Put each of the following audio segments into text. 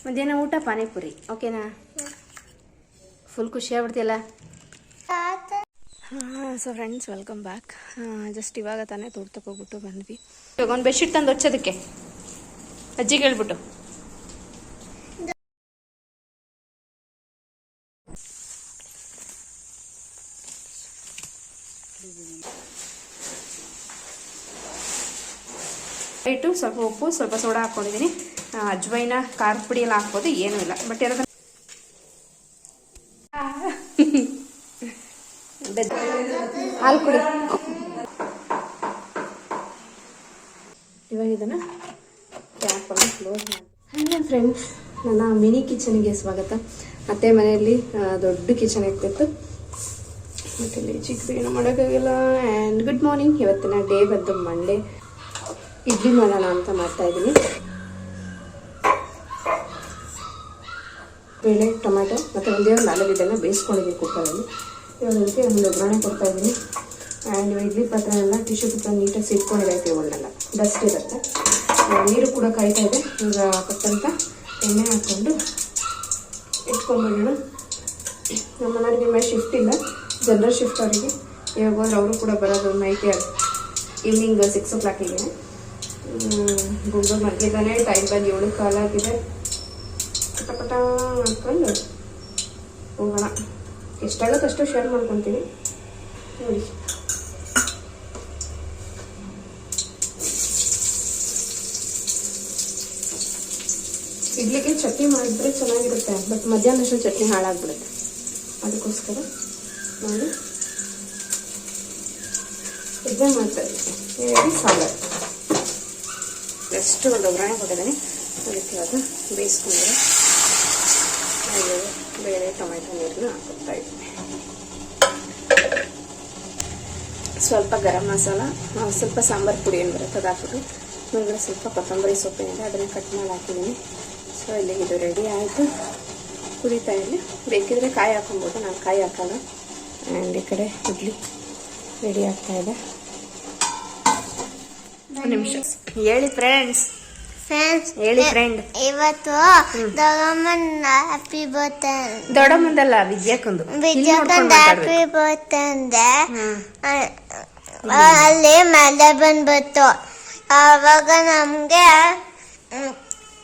ಮಧ್ಯಾಹ್ನ ಊಟ ಪಾನಿಪುರಿ ಓಕೆನಾ? ಫುಲ್ ಖುಷಿ ಆಗ್ಬಿಡ್ತಿಯಲ್ಲ. So friends, welcome back. Just ಇವಾಗ ತಾನೇ ತೋಟ ತಗೋಗ್ಬಿಟ್ಟು ಬಂದ್ವಿ. ಇವಾಗ ಒಂದು ಬೆಡ್ಶೀಟ್ ತಂದು ಹೊಚ್ಚೋದಕ್ಕೆ ಅಜ್ಜಿಗೆ ಹೇಳ್ಬಿಟ್ಟು. ಲೈಟು, ಸ್ವಲ್ಪ ಉಪ್ಪು, ಸ್ವಲ್ಪ ಸೋಡಾ ಹಾಕ್ಕೊಂಡಿದ್ದೀನಿ. ಅಜ್ವೈನ, ಖಾರದ ಪುಡಿ ಎಲ್ಲ ಹಾಕ್ಬೋದು, ಏನೂ ಇಲ್ಲ. ಬಟ್ ಎಲ್ಲ ಹಾಲು ಕುಡಿ. ಇವಾಗ ಇದನ್ನು ಕ್ಯಾಪನ್ನು ಕ್ಲೋಸ್ ಮಾಡಿ. ಹಲೋ ಫ್ರೆಂಡ್ಸ್, ನನ್ನ ಮಿನಿ ಕಿಚನ್ಗೆ ಸ್ವಾಗತ. ಅತ್ತೆ ಮನೆಯಲ್ಲಿ ದೊಡ್ಡ ಕಿಚನ್ ಇರ್ತಿತ್ತು, ಮತ್ತು ಇಲ್ಲಿ ಚಿಕ್ಕದು ಏನೂ ಮಾಡೋಕ್ಕಾಗಿಲ್ಲ. And good morning. ಇವತ್ತಿನ ಡೇ ಬಂದು ಮಂಡೇ. ಇಡ್ಲಿ ಮಾಡೋಣ ಅಂತ ಮಾಡ್ತಾಯಿದ್ದೀನಿ. ಬೇಳೆ, ಟೊಮ್ಯಾಟೊ ಮತ್ತು ಒಂದೇ ಒಂದು ಆಲೂಗಡ್ಡೆನ ಬೇಯಿಸ್ಕೊಂಡಿದ್ದೀನಿ ಕುಕ್ಕರಲ್ಲಿ. ಇವಾಗ ಅದಕ್ಕೆ ಒಂದು ಒಗ್ಗರಣೆ ಕೊಡ್ತಾಯಿದ್ದೀನಿ. ಆ್ಯಂಡ್ ಇವಾಗ ಇಡ್ಲಿ ಪಾತ್ರೆನೆಲ್ಲ ಟಿಶ್ಯೂ ಪೇಪರ್ ನೀಟಾಗಿ ಸಿಟ್ಕೊಂಡಿರೈತೆ, ಇವುಗಳನ್ನೆಲ್ಲ ಡಸ್ಟ್ ಇರುತ್ತೆ. ನೀರು ಕೂಡ ಕಾಯ್ತಾ ಇದೆ. ಈಗ ಕೊಟ್ಟಂತ ಎಣ್ಣೆ ಹಾಕ್ಕೊಂಡು ಇಟ್ಕೊಂಡ್ಬಿಡೋಣ. ನಮ್ಮ ಮನೆಯವ್ರಿಗೆ ಮೇಲೆ ಶಿಫ್ಟ್ ಇಲ್ಲ, ಜನರಲ್ ಶಿಫ್ಟ್ ಅವರಿಗೆ. ಇವಾಗ ಹೋದ್ರೆ ಅವರು ಕೂಡ ಬರೋದು ನೈಟ್ ಈವ್ನಿಂಗ್ 6 o'clock. ಗುಂಡು ಮಲಗಿದ್ದಾನೆ. ಟೈಮ್ ಬಂದು 7 ಕಾಲಾಗಿದೆ. ಪಟ ಹಾಕ್ಕೊಂಡು ಹೋಗೋಣ. ಎಷ್ಟಾಗುತ್ತೆ ಅಷ್ಟು ಶೇರ್ ಮಾಡ್ಕೊತೀನಿ ನೋಡಿ. ಇಡ್ಲಿಗೆ ಚಟ್ನಿ ಮಾಡಿದ್ರೆ ಚೆನ್ನಾಗಿರುತ್ತೆ, ಬಟ್ ಮಧ್ಯಾಹ್ನಷ್ಟು ಚಟ್ನಿ ಹಾಳಾಗ್ಬಿಡುತ್ತೆ. ಅದಕ್ಕೋಸ್ಕರ ನೋಡಿ ಇದೇ ಮಾಡ್ತಾ ಇದ್ದೀನಿ. ಸಾಂಬಾರು ಎಷ್ಟು ಒಂದು ಒಗ್ಗರಣೆ ಕೊಟ್ಟಿದ್ದೀನಿ. ಅದಕ್ಕೆ ಅದು ಬೇಯಿಸ್ಕೊಂಡ್ರೆ ಬೇಳೆ, ಟೊಮೆಟೊ ನೀರನ್ನ ಹಾಕ್ತಾ ಇದ್ದೀನಿ. ಸ್ವಲ್ಪ ಗರಂ ಮಸಾಲ, ಸ್ವಲ್ಪ ಸಾಂಬಾರು ಪುಡಿ ಏನು ಬರುತ್ತೆ ಅದು ಹಾಕ್ಬಿಟ್ಟು, ಮುಂದೆ ಸ್ವಲ್ಪ ಕೊತ್ತಂಬರಿ ಸೊಪ್ಪಿನಿಂದ ಅದನ್ನು ಕಟ್ ಮಾಡಿ ಹಾಕಿದ್ದೀನಿ. ಸೊ ಇಲ್ಲಿಗೆ ಇದು ರೆಡಿ ಆಯಿತು. ಕುಡಿತಾ ಇರಲಿ. ಬೇಕಿದ್ರೆ ಕಾಯಿ ಹಾಕೊಬೋದು, ನಾನು ಕಾಯಿ ಹಾಕೋಣ. ಆ್ಯಂಡ್ ಈ ಕಡೆ ಇಡ್ಲಿ ರೆಡಿ ಆಗ್ತಾಯಿದೆ. ಒಂದು ನಿಮಿಷ ಹೇಳಿ ಫ್ರೆಂಡ್ಸ್. ಹೇಳಿ ಫ್ರೆಂಡ್. ಇವತ್ತು ದೊಡ್ಡಮ್ಮನ ಹ್ಯಾಪಿ ಬರ್ತ್ಡೇ. ದೊಡ್ಡಮ್ಮಂದಲ್ಲ, ವಿದ್ಯಾಕಂದು ಹ್ಯಾಪಿ ಬರ್ತ್ಡೇ ಅಂದೆ. ಅಲ್ಲಿ ಮಳೆ ಬಂದ್ಬಿಟ್ಟು ಆವಾಗ ನಮ್ಗೆ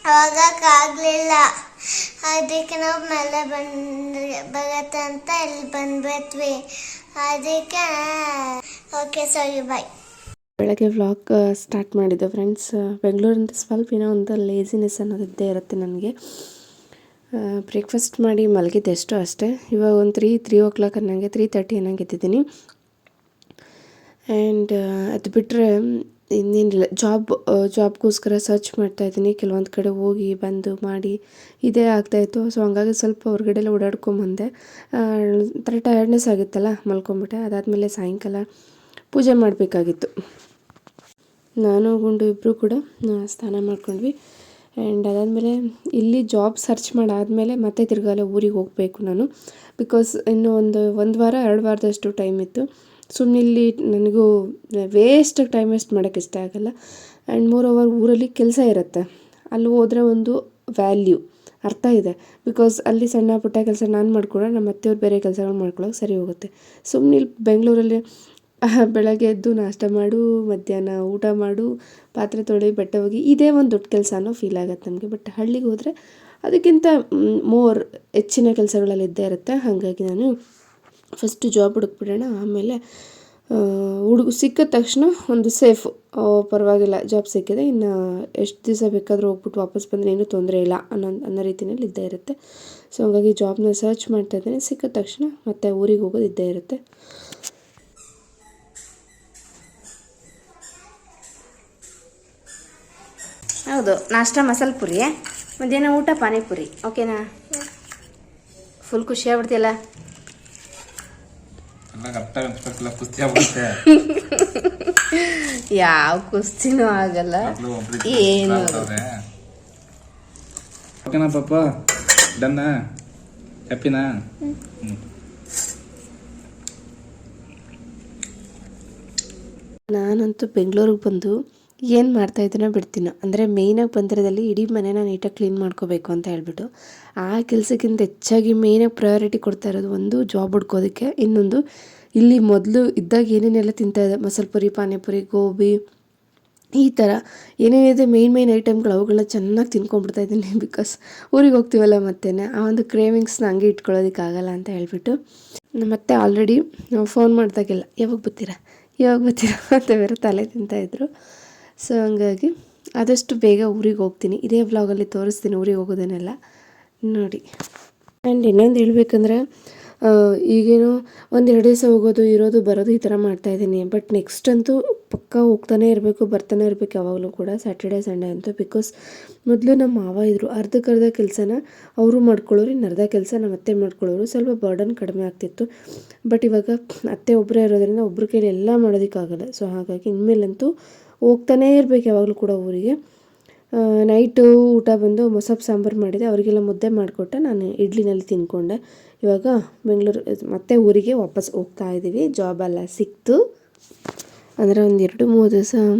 ಹೋಗಕ್ಕಾಗ್ಲಿಲ್ಲ. ಅದಕ್ಕೆ ನಾವು ಮಳೆ ಬರುತ್ತೆ ಅಂತ ಇಲ್ಲಿ ಬಂದ್ಬಿಟ್ವಿ. ಅದಕ್ಕೆ ಓಕೆ, ಸರಿ, ಬಾಯ್. ಬೆಳಗ್ಗೆ ವ್ಲಾಗ್ ಸ್ಟಾರ್ಟ್ ಮಾಡಿದ್ದು ಫ್ರೆಂಡ್ಸ್. ಬೆಂಗಳೂರಿಂದ ಸ್ವಲ್ಪ ಏನೋ ಒಂದು ಲೇಸಿನೆಸ್ ಅನ್ನೋದು ಇದ್ದೇ ಇರುತ್ತೆ ನನಗೆ. ಬ್ರೇಕ್ಫಾಸ್ಟ್ ಮಾಡಿ ಮಲಗಿದ್ದೆ ಎಷ್ಟೋ ಅಷ್ಟೇ. ಇವಾಗ ಒಂದು 3 o'clock ಅನ್ನಂಗೆ, 3:30 ಅನ್ನಂಗೆ ಎದ್ದಿದ್ದೀನಿ. ಆ್ಯಂಡ್ ಅದು ಬಿಟ್ಟರೆ ಇನ್ನೇನಿಲ್ಲ. ಜಾಬ್ಗೋಸ್ಕರ ಸರ್ಚ್ ಮಾಡ್ತಾಯಿದ್ದೀನಿ. ಕೆಲವೊಂದು ಕಡೆ ಹೋಗಿ ಬಂದು ಮಾಡಿ ಇದೇ ಆಗ್ತಾಯಿತ್ತು. ಸೊ ಹಂಗಾಗಿ ಸ್ವಲ್ಪ ಹೊರಗಡೆ ಎಲ್ಲ ಓಡಾಡ್ಕೊಂಬಂದೆ. ಒಂಥರ ಟಯರ್ಡ್ನೆಸ್ ಆಗಿತ್ತಲ್ಲ, ಮಲ್ಕೊಂಬಿಟ್ಟೆ. ಅದಾದಮೇಲೆ ಸಾಯಂಕಾಲ ಪೂಜೆ ಮಾಡಬೇಕಾಗಿತ್ತು. ನಾನು ಗುಂಡು ಇಬ್ಬರು ಕೂಡ ಸ್ನಾನ ಮಾಡ್ಕೊಂಡ್ವಿ. ಆ್ಯಂಡ್ ಅದಾದಮೇಲೆ ಇಲ್ಲಿ ಜಾಬ್ ಸರ್ಚ್ ಮಾಡಾದಮೇಲೆ ಮತ್ತೆ ತಿರ್ಗಾಲ ಊರಿಗೆ ಹೋಗಬೇಕು ನಾನು. ಬಿಕಾಸ್ ಇನ್ನೂ ಒಂದು ವಾರ 2 ವಾರದಷ್ಟು ಟೈಮ್ ಇತ್ತು. ಸುಮ್ಮನೆ ಇಲ್ಲಿ ನನಗೂ ವೇಸ್ಟಾಗಿ ಟೈಮ್ ವೇಸ್ಟ್ ಮಾಡೋಕ್ಕೆ ಇಷ್ಟ ಆಗೋಲ್ಲ. ಆ್ಯಂಡ್ ಮೋರೋವರ್ ಊರಲ್ಲಿ ಕೆಲಸ ಇರುತ್ತೆ. ಅಲ್ಲಿ ಹೋದರೆ ಒಂದು ವ್ಯಾಲ್ಯೂ ಅರ್ಥ ಇದೆ. ಬಿಕಾಸ್ ಅಲ್ಲಿ ಸಣ್ಣ ಪುಟ್ಟ ಕೆಲಸ ನಾನು ಮಾಡ್ಕೊಂಡ್ರೆ ನಮ್ಮ ಅತ್ತೆಯವ್ರು ಬೇರೆ ಕೆಲಸಗಳು ಮಾಡ್ಕೊಳ್ಳೋಕೆ ಸರಿ ಹೋಗುತ್ತೆ. ಸುಮ್ಮನೆ ಇಲ್ಲಿ ಬೆಂಗಳೂರಲ್ಲಿ ಬೆಳಗ್ಗೆ ಎದ್ದು ನಾಷ್ಟ ಮಾಡು, ಮಧ್ಯಾಹ್ನ ಊಟ ಮಾಡು, ಪಾತ್ರೆ ತೊಳಿ, ಬಟ್ಟೆ ಹೋಗಿ, ಇದೇ ಒಂದು ದೊಡ್ಡ ಕೆಲಸ ಅನ್ನೋ ಫೀಲ್ ಆಗುತ್ತೆ ನಮಗೆ. ಬಟ್ ಹಳ್ಳಿಗೆ ಹೋದರೆ ಅದಕ್ಕಿಂತ ಹೆಚ್ಚಿನ ಕೆಲಸಗಳಲ್ಲಿ ಇದ್ದೇ ಇರುತ್ತೆ. ಹಾಗಾಗಿ ನಾನು ಫಸ್ಟು ಜಾಬ್ ಹುಡುಕ್ಬಿಡೋಣ. ಆಮೇಲೆ ಸಿಕ್ಕಿದ ತಕ್ಷಣ ಒಂದು ಸೇಫ್, ಪರವಾಗಿಲ್ಲ ಜಾಬ್ ಸಿಕ್ಕಿದೆ, ಇನ್ನು ಎಷ್ಟು ದಿವಸ ಬೇಕಾದರೂ ಹೋಗ್ಬಿಟ್ಟು ವಾಪಸ್ ಬಂದರೆ ಏನೂ ತೊಂದರೆ ಇಲ್ಲ ಅನ್ನೋ ರೀತಿಯಲ್ಲಿ ಇದ್ದೇ ಇರುತ್ತೆ. ಸೊ ಹಾಗಾಗಿ ಜಾಬ್ನ ಸರ್ಚ್ ಮಾಡ್ತಾಯಿದ್ದೇನೆ. ಸಿಕ್ಕಿದ ತಕ್ಷಣ ಮತ್ತೆ ಊರಿಗೆ ಹೋಗೋದು ಇದ್ದೇ ಇರುತ್ತೆ. ಹೌದು, ನಾಷ್ಟ ಮಸಾಲೆ ಪುರಿ, ಮಧ್ಯಾಹ್ನ ಊಟ ಪಾನಿಪುರಿ ಓಕೆನಾ? ಫುಲ್ ಖುಷಿ ಆಗ್ಬಿಡ್ತಿಯಲ್ಲ. ಯಾವ ಕುಸ್ತಿನೂ ಆಗಲ್ಲ, ಏನು ಓಕೆನಾ ಪಾಪ? ಡನ್ನಾ? ಹ್ಯಾಪಿನಾ? ನಾನಂತೂ ಬೆಂಗಳೂರಿಗೆ ಬಂದು ಏನು ಮಾಡ್ತಾಯಿದ್ದೀನೋ ಬಿಡ್ತೀನೋ, ಅಂದರೆ ಮೇಯ್ನಾಗಿ ಬಂದಿರೋದಲ್ಲಿ ಇಡೀ ಮನೇನ ನೀಟಾಗಿ ಕ್ಲೀನ್ ಮಾಡ್ಕೋಬೇಕು ಅಂತ ಹೇಳ್ಬಿಟ್ಟು ಆ ಕೆಲಸಕ್ಕಿಂತ ಹೆಚ್ಚಾಗಿ ಮೇಯ್ನಾಗಿ ಪ್ರಯಾರಿಟಿ ಕೊಡ್ತಾ ಇರೋದು, ಒಂದು ಜಾಬ್ ಹುಡ್ಕೋದಕ್ಕೆ, ಇನ್ನೊಂದು ಇಲ್ಲಿ ಮೊದಲು ಇದ್ದಾಗ ಏನೇನೆಲ್ಲ ತಿಂತಾಯಿದ್ದೆ, ಮಸಾಲೆ ಪುರಿ, ಪಾನಿಪುರಿ, ಗೋಬಿ, ಈ ಥರ ಏನೇನಿದೆ ಮೇಯ್ನ್ ಐಟಮ್ಗಳು ಅವುಗಳನ್ನ ಚೆನ್ನಾಗಿ ತಿನ್ಕೊಂಡ್ಬಿಡ್ತಾಯಿದ್ದೀನಿ. ಬಿಕಾಸ್ ಊರಿಗೆ ಹೋಗ್ತೀವಲ್ಲ ಮತ್ತೆ ಆ ಒಂದು ಕ್ರೇವಿಂಗ್ಸ್ನ ಹಂಗೆ ಇಟ್ಕೊಳ್ಳೋದಕ್ಕಾಗಲ್ಲ ಅಂತ ಹೇಳ್ಬಿಟ್ಟು ಮತ್ತೆ ಆಲ್ರೆಡಿ ಫೋನ್ ಮಾಡಿದಾಗೆಲ್ಲ ಯಾವಾಗ ಬರ್ತೀರಾ ಅಂತ ಬೇರೆ ತಲೆ ತಿಂತಾಯಿದ್ರು. ಸೊ ಹಂಗಾಗಿ ಆದಷ್ಟು ಬೇಗ ಊರಿಗೆ ಹೋಗ್ತೀನಿ. ಇದೇ ವ್ಲಾಗಲ್ಲಿ ತೋರಿಸ್ತೀನಿ ಊರಿಗೆ ಹೋಗೋದನ್ನೆಲ್ಲ ನೋಡಿ. ಆ್ಯಂಡ್ ಇನ್ನೊಂದು ಹೇಳ್ಬೇಕಂದ್ರೆ ಈಗೇನು 1-2 ದಿವಸ ಹೋಗೋದು, ಇರೋದು, ಬರೋದು ಈ ಥರ ಮಾಡ್ತಾಯಿದ್ದೀನಿ. ಬಟ್ ನೆಕ್ಸ್ಟ್ ಅಂತೂ ಪಕ್ಕ ಹೋಗ್ತಾನೆ ಇರಬೇಕು, ಬರ್ತಾನೆ ಇರಬೇಕು ಯಾವಾಗಲೂ ಕೂಡ, ಸ್ಯಾಟರ್ಡೇ ಸಂಡೇ ಅಂತೂ. ಬಿಕಾಸ್ ಮೊದಲು ನಮ್ಮ ಮಾವ ಇದ್ದರು, ಅರ್ಧಕ್ಕರ್ಧ ಕೆಲಸನ ಅವರು ಮಾಡ್ಕೊಳ್ಳೋರು, ಇನ್ನು ಅರ್ಧ ಕೆಲಸ ನಮ್ಮ ಅತ್ತೆ ಮಾಡ್ಕೊಳ್ಳೋರು. ಸ್ವಲ್ಪ ಬರ್ಡನ್ ಕಡಿಮೆ ಆಗ್ತಿತ್ತು. ಬಟ್ ಇವಾಗ ಅತ್ತೆ ಒಬ್ಬರೇ ಇರೋದ್ರಿಂದ ಒಬ್ಬರ ಕೈಲಿ ಎಲ್ಲ ಮಾಡೋದಕ್ಕಾಗಲ್ಲ. ಸೊ ಹಾಗಾಗಿ ಇನ್ಮೇಲಂತೂ ಹೋಗ್ತಾನೇ ಇರಬೇಕು ಯಾವಾಗಲೂ ಕೂಡ ಊರಿಗೆ. ನೈಟು ಊಟ ಬಂದು ಮೊಸಪ್ಪು ಸಾಂಬಾರು ಮಾಡಿದೆ, ಅವರಿಗೆಲ್ಲ ಮುದ್ದೆ ಮಾಡಿಕೊಟ್ಟೆ, ನಾನು ಇಡ್ಲಿನಲ್ಲಿ ತಿಂದ್ಕೊಂಡೆ. ಇವಾಗ ಬೆಂಗಳೂರು ಮತ್ತೆ ಊರಿಗೆ ವಾಪಸ್ ಹೋಗ್ತಾ ಇದ್ದೀವಿ. ಜಾಬೆಲ್ಲ ಸಿಕ್ತು, ಅಂದರೆ ಒಂದು 2-3 ದಿವಸ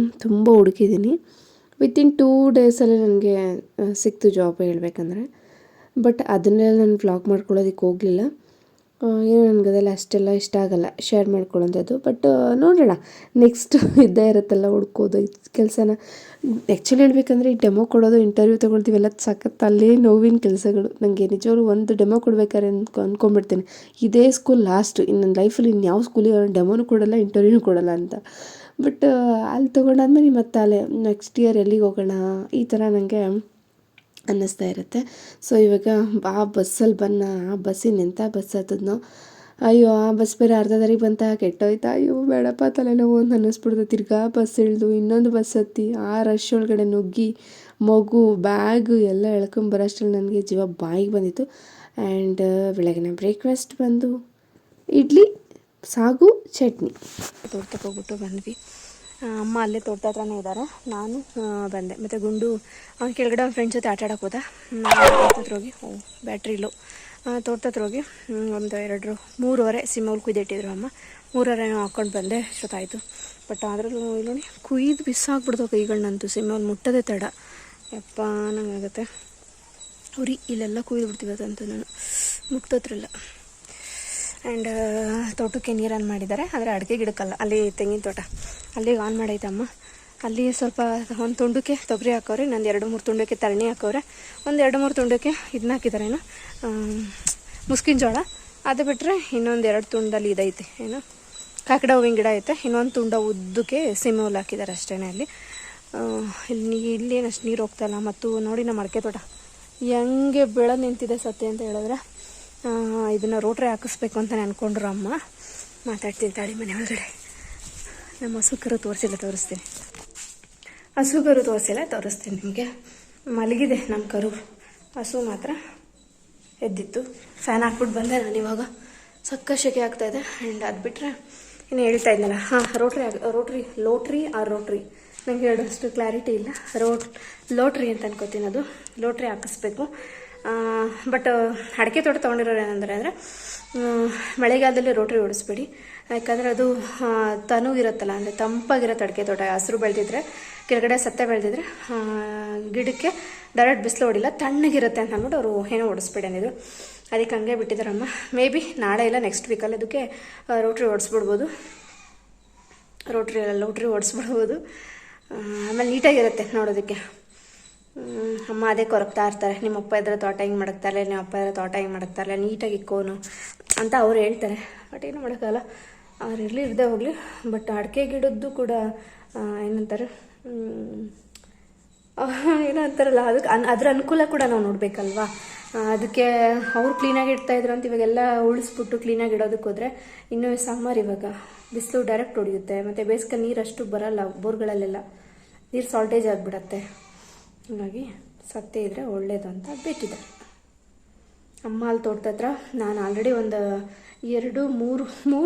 ತುಂಬ ಹುಡುಕಿದ್ದೀನಿ. ವಿತಿನ್ 2 ಡೇಸಲ್ಲಿ ನನಗೆ ಸಿಕ್ತು ಜಾಬ್ ಹೇಳ್ಬೇಕಂದ್ರೆ. ಬಟ್ ಅದನ್ನೆಲ್ಲ ನಾನು ವ್ಲಾಗ್ ಮಾಡ್ಕೊಳ್ಳೋದಕ್ಕೆ ಹೋಗಲಿಲ್ಲ. ಏನೋ ನನಗದೆಲ್ಲ ಅಷ್ಟೆಲ್ಲ ಇಷ್ಟ ಆಗಲ್ಲ ಶೇರ್ ಮಾಡ್ಕೊಳ್ಳೋಂಥದ್ದು. ಬಟ್ ನೋಡೋಣ, ನೆಕ್ಸ್ಟ್ ಇದ್ದೇ ಇರುತ್ತಲ್ಲ ಹುಡ್ಕೋದು ಕೆಲಸನ. ಆ್ಯಕ್ಚುಲಿ ಹೇಳ್ಬೇಕಂದ್ರೆ ಈ ಡೆಮೋ ಕೊಡೋದು, ಇಂಟರ್ವ್ಯೂ ತೊಗೊಳ್ತೀವೆಲ್ಲ ಸಖತ್ ಅಲ್ಲೇ ನೋವಿನ ಕೆಲಸಗಳು. ನನಗೆ ನಿಜವಾಗ್ಲೂ ಒಂದು ಡೆಮೋ ಕೊಡ್ಬೇಕಾದ್ರೆ ಅಂದ್ಕೊಂಡ್ಬಿಡ್ತೀನಿ, ಇದೇ ಸ್ಕೂಲ್ ಲಾಸ್ಟು, ಇನ್ನು ನನ್ನ ಲೈಫಲ್ಲಿ ಇನ್ಯಾವ ಸ್ಕೂಲಿಗೆ ಡೆಮೋನು ಕೊಡೋಲ್ಲ, ಇಂಟರ್ವ್ಯೂನು ಕೊಡೋಲ್ಲ ಅಂತ. ಬಟ್ ಅಲ್ಲಿ ತೊಗೊಂಡಾದ್ಮೇಲೆ ಮತ್ತೆ ಅಲ್ಲೇ ನೆಕ್ಸ್ಟ್ ಇಯರ್ ಎಲ್ಲಿಗೆ ಹೋಗೋಣ ಈ ಥರ ನನಗೆ ಅನ್ನಿಸ್ತಾ ಇರುತ್ತೆ. ಸೊ ಇವಾಗ ಆ ಬಸ್ಸಲ್ಲಿ ಆ ಬಸ್ಸಿನ ಎಂಥ ಬಸ್ ಹತ್ತದ್ನೋ, ಅಯ್ಯೋ ಆ ಬಸ್ ಬೇರೆ ಅರ್ಧ ದಾರಿಗೆ ಬಂತ, ಕೆಟ್ಟೋಯ್ತಾ, ಅಯ್ಯೋ ಬೇಡಪ್ಪ ತಲೆನೋವು ಅಂತ ಅನ್ನಿಸ್ಬಿಡ್ತು. ತಿರ್ಗಾ ಬಸ್ ಇಳಿದು ಇನ್ನೊಂದು ಬಸ್ ಹತ್ತಿ ಆ ರಶ್ ಒಳಗಡೆ ನುಗ್ಗಿ ಮಗು ಬ್ಯಾಗು ಎಲ್ಲ ಎಳ್ಕೊಂಬರೋಷ್ಟರಲ್ಲಿ ನನಗೆ ಜೀವ ಬಾಯಿಗೆ ಬಂದಿತ್ತು. ಆ್ಯಂಡ್ ಬೆಳಗಿನ ಬ್ರೇಕ್ಫಾಸ್ಟ್ ಬಂದು ಇಡ್ಲಿ, ಸಾಗು, ಚಟ್ನಿ. ತೋಟಕ್ಕೆ ಹೋಗ್ಬಿಟ್ಟು ಬಂದ್ವಿ. ಅಮ್ಮ ಅಲ್ಲೇ ತೋಟದ ಹತ್ರನೇ ಇದ್ದಾರೆ, ನಾನು ಬಂದೆ. ಮತ್ತು ಗುಂಡು ಅವ್ನು ಕೆಳಗಡೆ ಅವ್ನ ಫ್ರೆಂಡ್ಸ್ ಜೊತೆ ಆಟ ಆಡೋಕೆ ಹೋದ. ತೋಟದ ಹತ್ರ ಹೋಗಿ ಬ್ಯಾಟ್ರಿ ಇಲ್ಲೋ ತೋಟದ ಹತ್ರ ಹೋಗಿ ಒಂದು 3:30 ಸಿಮ್ಮಲ್ಲಿ ಕುಯ್ದಿಟ್ಟಿದ್ರು ಅಮ್ಮ. 3:30 ಹಾಕ್ಕೊಂಡು ಬಂದೆ, ಇಷ್ಟೊತ್ತಾಯಿತು. ಬಟ್ ಅದರಲ್ಲೂ ಇಲ್ಲಿ ಕುಯ್ದು ಬಿಸಾಕ್ಬಿಡ್ತಾವೆ ಕೈಗಳನ್ನಂತೂ. ಸಿಮ್ಮಲ್ಲಿ ಮುಟ್ಟೋದೇ ತಡ, ಯಪ್ಪ ನಂಗಾಗುತ್ತೆ. ಉರಿ ಇಲ್ಲೆಲ್ಲ ಕುಯ್ದು ಬಿಡ್ತೀವತ್ತಂತೂ ನಾನು ಮುಟ್ಟೋದ್ರಲ್ಲ. ಆ್ಯಂಡ್ ತೋಟಕ್ಕೆ ನೀರು ಆನ್ ಮಾಡಿದ್ದಾರೆ, ಆದರೆ ಅಡಿಕೆ ಗಿಡಕ್ಕಲ್ಲ, ಅಲ್ಲಿ ತೆಂಗಿನ ತೋಟ ಅಲ್ಲಿಗೆ ಆನ್ ಮಾಡೈತೆ ಅಮ್ಮ. ಅಲ್ಲಿ ಸ್ವಲ್ಪ ಒಂದು ತುಂಡಕ್ಕೆ ತೊಗರಿ ಹಾಕವ್ರೆ, ಇನ್ನೊಂದು 2-3 ತುಂಡಕ್ಕೆ ತರಣಿ ಹಾಕವ್ರೆ, ಒಂದು 2-3 ತುಂಡಕ್ಕೆ ಇದನ್ನ ಹಾಕಿದ್ದಾರೆ, ಏನು ಮುಸ್ಕಿನ ಜೋಳ. ಅದು ಬಿಟ್ಟರೆ ಇನ್ನೊಂದು 2 ತುಂಡಲ್ಲಿ ಇದೈತೆ, ಏನು ಕಾಕಡ ಹೂವಿನ ಗಿಡ ಐತೆ. ಇನ್ನೊಂದು ತುಂಡ ಉದ್ದಕ್ಕೆ ಸಿಮೆಹುಲ್ ಹಾಕಿದ್ದಾರೆ ಅಷ್ಟೇ. ಅಲ್ಲಿ ಇಲ್ಲೇನು ಅಷ್ಟು ನೀರು ಹೋಗ್ತಾಯಿಲ್ಲ. ಮತ್ತು ನೋಡಿ ನಮ್ಮ ಅಡಿಕೆ ತೋಟ ಹೆಂಗೆ ಬೆಳೆದು ನಿಂತಿದೆ ಸತ್ತೆ ಅಂತ ಹೇಳಿದ್ರೆ, ಇದನ್ನು ರೋಟ್ರಿ ಹಾಕಿಸ್ಬೇಕು ಅಂತಲೇ ಅಂದ್ಕೊಂಡ್ರು ಅಮ್ಮ. ಮಾತಾಡ್ತೀನಿ ತಾಳಿ ಮನೆ ಒಳಗಡೆ. ನಮ್ಮ ಹಸುಕರು ತೋರಿಸ್ತೀನಿ. ಹಸುಕರು ತೋರಿಸ್ತೀನಿ ನಿಮಗೆ. ಮಲಗಿದೆ ನಮ್ಮ ಕರು, ಹಸು ಮಾತ್ರ ಎದ್ದಿತ್ತು. ಫ್ಯಾನ್ ಹಾಕ್ಬಿಟ್ಟು ಬಂದೆ ನಾನು ಇವಾಗ. ಸಕ್ಕ ಶೆಕೆ ಆಗ್ತಾಯಿದೆ. ಆ್ಯಂಡ್ ಅದು ಬಿಟ್ಟರೆ ಇನ್ನು ಹೇಳ್ತಾ ಇದ್ನಲ್ಲ, ರೋಟ್ರಿ ನನಗೆ ಅಷ್ಟು ಕ್ಲಾರಿಟಿ ಇಲ್ಲ. ಲೋಟ್ರಿ ಅಂತ ಅನ್ಕೋತೀನಿ, ಅದು ಲೋಟ್ರಿ ಹಾಕಿಸ್ಬೇಕು. ಬಟ್ ಅಡಿಕೆ ತೋಟ ತೊಗೊಂಡಿರೋರು ಏನಂದರೆ ಮಳೆಗಾಲದಲ್ಲಿ ರೋಟ್ರಿ ಓಡಿಸ್ಬೇಡಿ, ಯಾಕಂದರೆ ಅದು ತನುಗಿರುತ್ತಲ್ಲ, ಅಂದರೆ ತಂಪಾಗಿರುತ್ತೆ. ಅಡಿಕೆ ತೋಟ ಹಸಿರು ಬೆಳೆದಿದ್ರೆ, ಕೆಳಗಡೆ ಸತ್ತೆ ಬೆಳೆದಿದ್ರೆ ಗಿಡಕ್ಕೆ ಡೈರೆಕ್ಟ್ ಬಿಸಿಲು ಹೊಡಿಲ್ಲ, ತಣ್ಣಗಿರುತ್ತೆ ಅಂತ ಅಂದ್ಬಿಟ್ಟು ಅವರು ಏನೋ ಓಡಿಸ್ಬೇಡಿ ಅಂದಿದ್ರು. ಅದಕ್ಕೆ ಹಂಗೆ ಬಿಟ್ಟಿದ್ದಾರಮ್ಮ. ಮೇ ಬಿ ನಾಳೆ ಇಲ್ಲ ನೆಕ್ಸ್ಟ್ ವೀಕಲ್ಲಿ ಅದಕ್ಕೆ ರೋಟ್ರಿ ಓಡಿಸ್ಬಿಡ್ಬೋದು. ಲೋಟ್ರಿ ಓಡಿಸ್ಬಿಡ್ಬೋದು. ಆಮೇಲೆ ನೀಟಾಗಿರುತ್ತೆ ನೋಡೋದಕ್ಕೆ. ಅಮ್ಮ ಅದೇ ಕೊರಗ್ತಾ ಇರ್ತಾರೆ, ನಿಮ್ಮ ಅಪ್ಪ ಇದ್ರೆ ತೋಟ ಹಿಂಗೆ ಮಡಗ್ತಾರೆ, ನಿಮ್ಮ ಅಪ್ಪ ಇದ್ರೆ ತೋಟ ಹಿಂಗೆ ಮಡಗ್ತಾರೆ, ನೀಟಾಗಿ ಇಕ್ಕೋನು ಅಂತ ಅವ್ರು ಹೇಳ್ತಾರೆ. ಬಟ್ ಏನು ಮಾಡೋಕ್ಕಲ್ಲ, ಅವ್ರು ಇರದೇ ಹೋಗಲಿ. ಬಟ್ ಅಡಿಕೆ ಗಿಡದ್ದು ಕೂಡ ಏನಂತಾರೆ, ಏನೋ ಅಂತಾರಲ್ಲ, ಅದಕ್ಕೆ ಅದ್ರ ಅನುಕೂಲ ಕೂಡ ನಾವು ನೋಡಬೇಕಲ್ವಾ. ಅದಕ್ಕೆ ಅವ್ರು ಕ್ಲೀನಾಗಿ ಇಡ್ತಾಯಿದ್ರು ಅಂತ ಇವಾಗೆಲ್ಲ ಉಳಿಸ್ಬಿಟ್ಟು ಕ್ಲೀನಾಗಿ ಇಡೋದಕ್ಕೆ ಹೋದರೆ ಇನ್ನೂ ಸಮ್ಮರ್, ಇವಾಗ ಬಿಸಿಲು ಡೈರೆಕ್ಟ್ ಹೊಡೆಯುತ್ತೆ. ಮತ್ತು ಬೇಸಿಗೆ ನೀರು ಅಷ್ಟು ಬರೋಲ್ಲ, ಬೋರ್ಗಳಲ್ಲೆಲ್ಲ ನೀರು ಸಾಲ್ಟೇಜ್ ಆಗಿಬಿಡತ್ತೆ. ಹಾಗಾಗಿ ಸತ್ತೇ ಇದ್ದರೆ ಒಳ್ಳೇದು ಅಂತ ಬಿಟ್ಟಿದ್ದಾರೆ ಅಮ್ಮ ಅಲ್ಲಿ ತೋಟದ ಹತ್ರ. ನಾನು ಆಲ್ರೆಡಿ ಒಂದು 2-3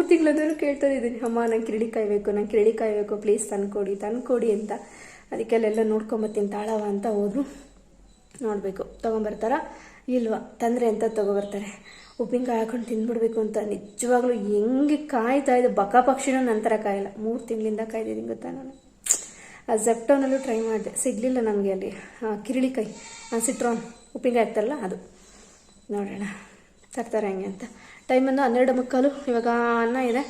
ತಿಂಗಳಾದರೂ ಕೇಳ್ತಾ ಇದ್ದೀನಿ, ಅಮ್ಮ ನಂಗೆ ಕಿರಳಿ ಕಾಯಬೇಕು ಪ್ಲೀಸ್ ತಂದ್ಕೊಡಿ ಅಂತ. ಅದಕ್ಕೆ ಅಲ್ಲೆಲ್ಲ ನೋಡ್ಕೊಂಬತ್ತೀನಿ ತಾಳವ ಅಂತ ಹೋದ್ರು. ನೋಡಬೇಕು ತೊಗೊಂಬರ್ತಾರ ಇಲ್ವಾ, ತಂದರೆ ಅಂತ ತೊಗೊಬರ್ತಾರೆ. ಉಪ್ಪಿನಕಾಯಿ ಹಾಕೊಂಡು ತಿಂದ್ಬಿಡ್ಬೇಕು ಅಂತ ನಿಜವಾಗ್ಲೂ ಹೆಂಗೆ ಕಾಯ್ತಾ ಇದೆ. ಬಕ ಪಕ್ಷಿನೂ ನಂತರ ಕಾಯಿಲ್ಲ, 3 ತಿಂಗಳಿಂದ ಕಾಯ್ದಿದ್ದೀನಿ ಗೊತ್ತಾ ನಾನು. ಝೆಪ್ಟೋನಲ್ಲೂ ಟ್ರೈ ಮಾಡಿದೆ, ಸಿಗಲಿಲ್ಲ ನಮಗೆ ಅಲ್ಲಿ. ಕಿರಿಳಿಕಾಯಿ ಸಿಟ್ರಾನ್ ಉಪ್ಪಿನಕಾಯಿ ಆಗ್ತಾರಲ್ಲ ಅದು, ನೋಡೋಣ ತರ್ತಾರೆ ಹೆಂಗೆ ಅಂತ. ಟೈಮ್ ಬಂದು 12:15. ಇವಾಗ ಅನ್ನ ಇದೆ,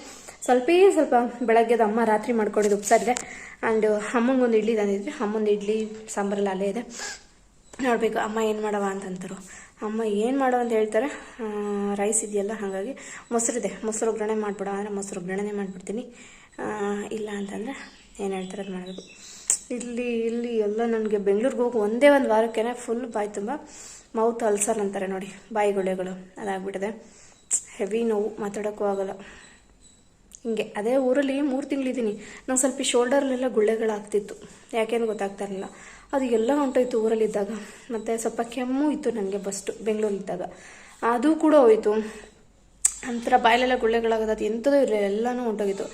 ಸ್ವಲ್ಪ ಬೆಳಗ್ಗೆದು ಅಮ್ಮ ರಾತ್ರಿ ಮಾಡ್ಕೊಂಡಿದ್ದು ಉಪ್ಸಾರಿದೆ. ಆ್ಯಂಡ್ ಅಮ್ಮಂಗೊಂದು ಇಡ್ಲಿ ತಂದಿದ್ವಿ, ಅಮ್ಮಂದು ಇಡ್ಲಿ ಸಾಂಬಾರೆಲ್ಲ ಅಲ್ಲೇ ಇದೆ. ನೋಡಬೇಕು ಅಮ್ಮ ಏನು ಮಾಡವ ಅಂತಂತಾರೋ. ಅಮ್ಮ ಏನು ಮಾಡೋ ಅಂತ ಹೇಳ್ತಾರೆ. ರೈಸ್ ಇದೆಯಲ್ಲ, ಹಾಗಾಗಿ ಮೊಸರಿದೆ, ಮೊಸರು ಒಗ್ಗರಣೆ ಮಾಡಿಬಿಡೋ ಅಂದರೆ ಮೊಸರು ಒಗ್ಗರಣೆ ಮಾಡಿಬಿಡ್ತೀನಿ. ಇಲ್ಲ ಅಂತಂದರೆ ಏನು ಹೇಳ್ತಾರೆ ಅದು ಮಾಡಬೇಕು. ಇಲ್ಲಿ ಎಲ್ಲ ನನಗೆ ಬೆಂಗಳೂರಿಗೆ ಹೋಗಿ ಒಂದೇ ಒಂದು ವಾರಕ್ಕೇ ಫುಲ್ ಬಾಯಿ ತುಂಬ ಮೌತ್ ಅಲ್ಸರ್ ಅಂತಾರೆ ನೋಡಿ, ಬಾಯಿ ಗುಳ್ಳೆಗಳು ಅದಾಗ್ಬಿಟ್ಟಿದೆ. ಹೆವಿ ನೋವು, ಮಾತಾಡೋಕ್ಕೂ ಆಗೋಲ್ಲ. ಹಿಂಗೆ ಅದೇ ಊರಲ್ಲಿ 3 ತಿಂಗಳಿದ್ದೀನಿ. ನಂಗೆ ಸ್ವಲ್ಪ ಶೋಲ್ಡರ್ಲೆಲ್ಲ ಗುಳ್ಳೆಗಳಾಗ್ತಿತ್ತು, ಯಾಕೆಂದು ಗೊತ್ತಾಗ್ತಾ ಇರಲಿಲ್ಲ. ಅದು ಎಲ್ಲ ಹೊಂಟೋಯ್ತು ಊರಲ್ಲಿದ್ದಾಗ. ಮತ್ತು ಸ್ವಲ್ಪ ಕೆಮ್ಮು ಇತ್ತು ನನಗೆ ಫಸ್ಟು ಬೆಂಗಳೂರಿದ್ದಾಗ, ಅದು ಕೂಡ ಹೋಯಿತು. ಒಂಥರ ಬಾಯಲೆಲ್ಲ ಗುಳ್ಳೆಗಳಾಗೋದು, ಅದು ಎಂಥದೂ ಇರಲಿಲ್ಲ, ಎಲ್ಲನೂ ಹೊಂಟೋಗಿತ್ತು.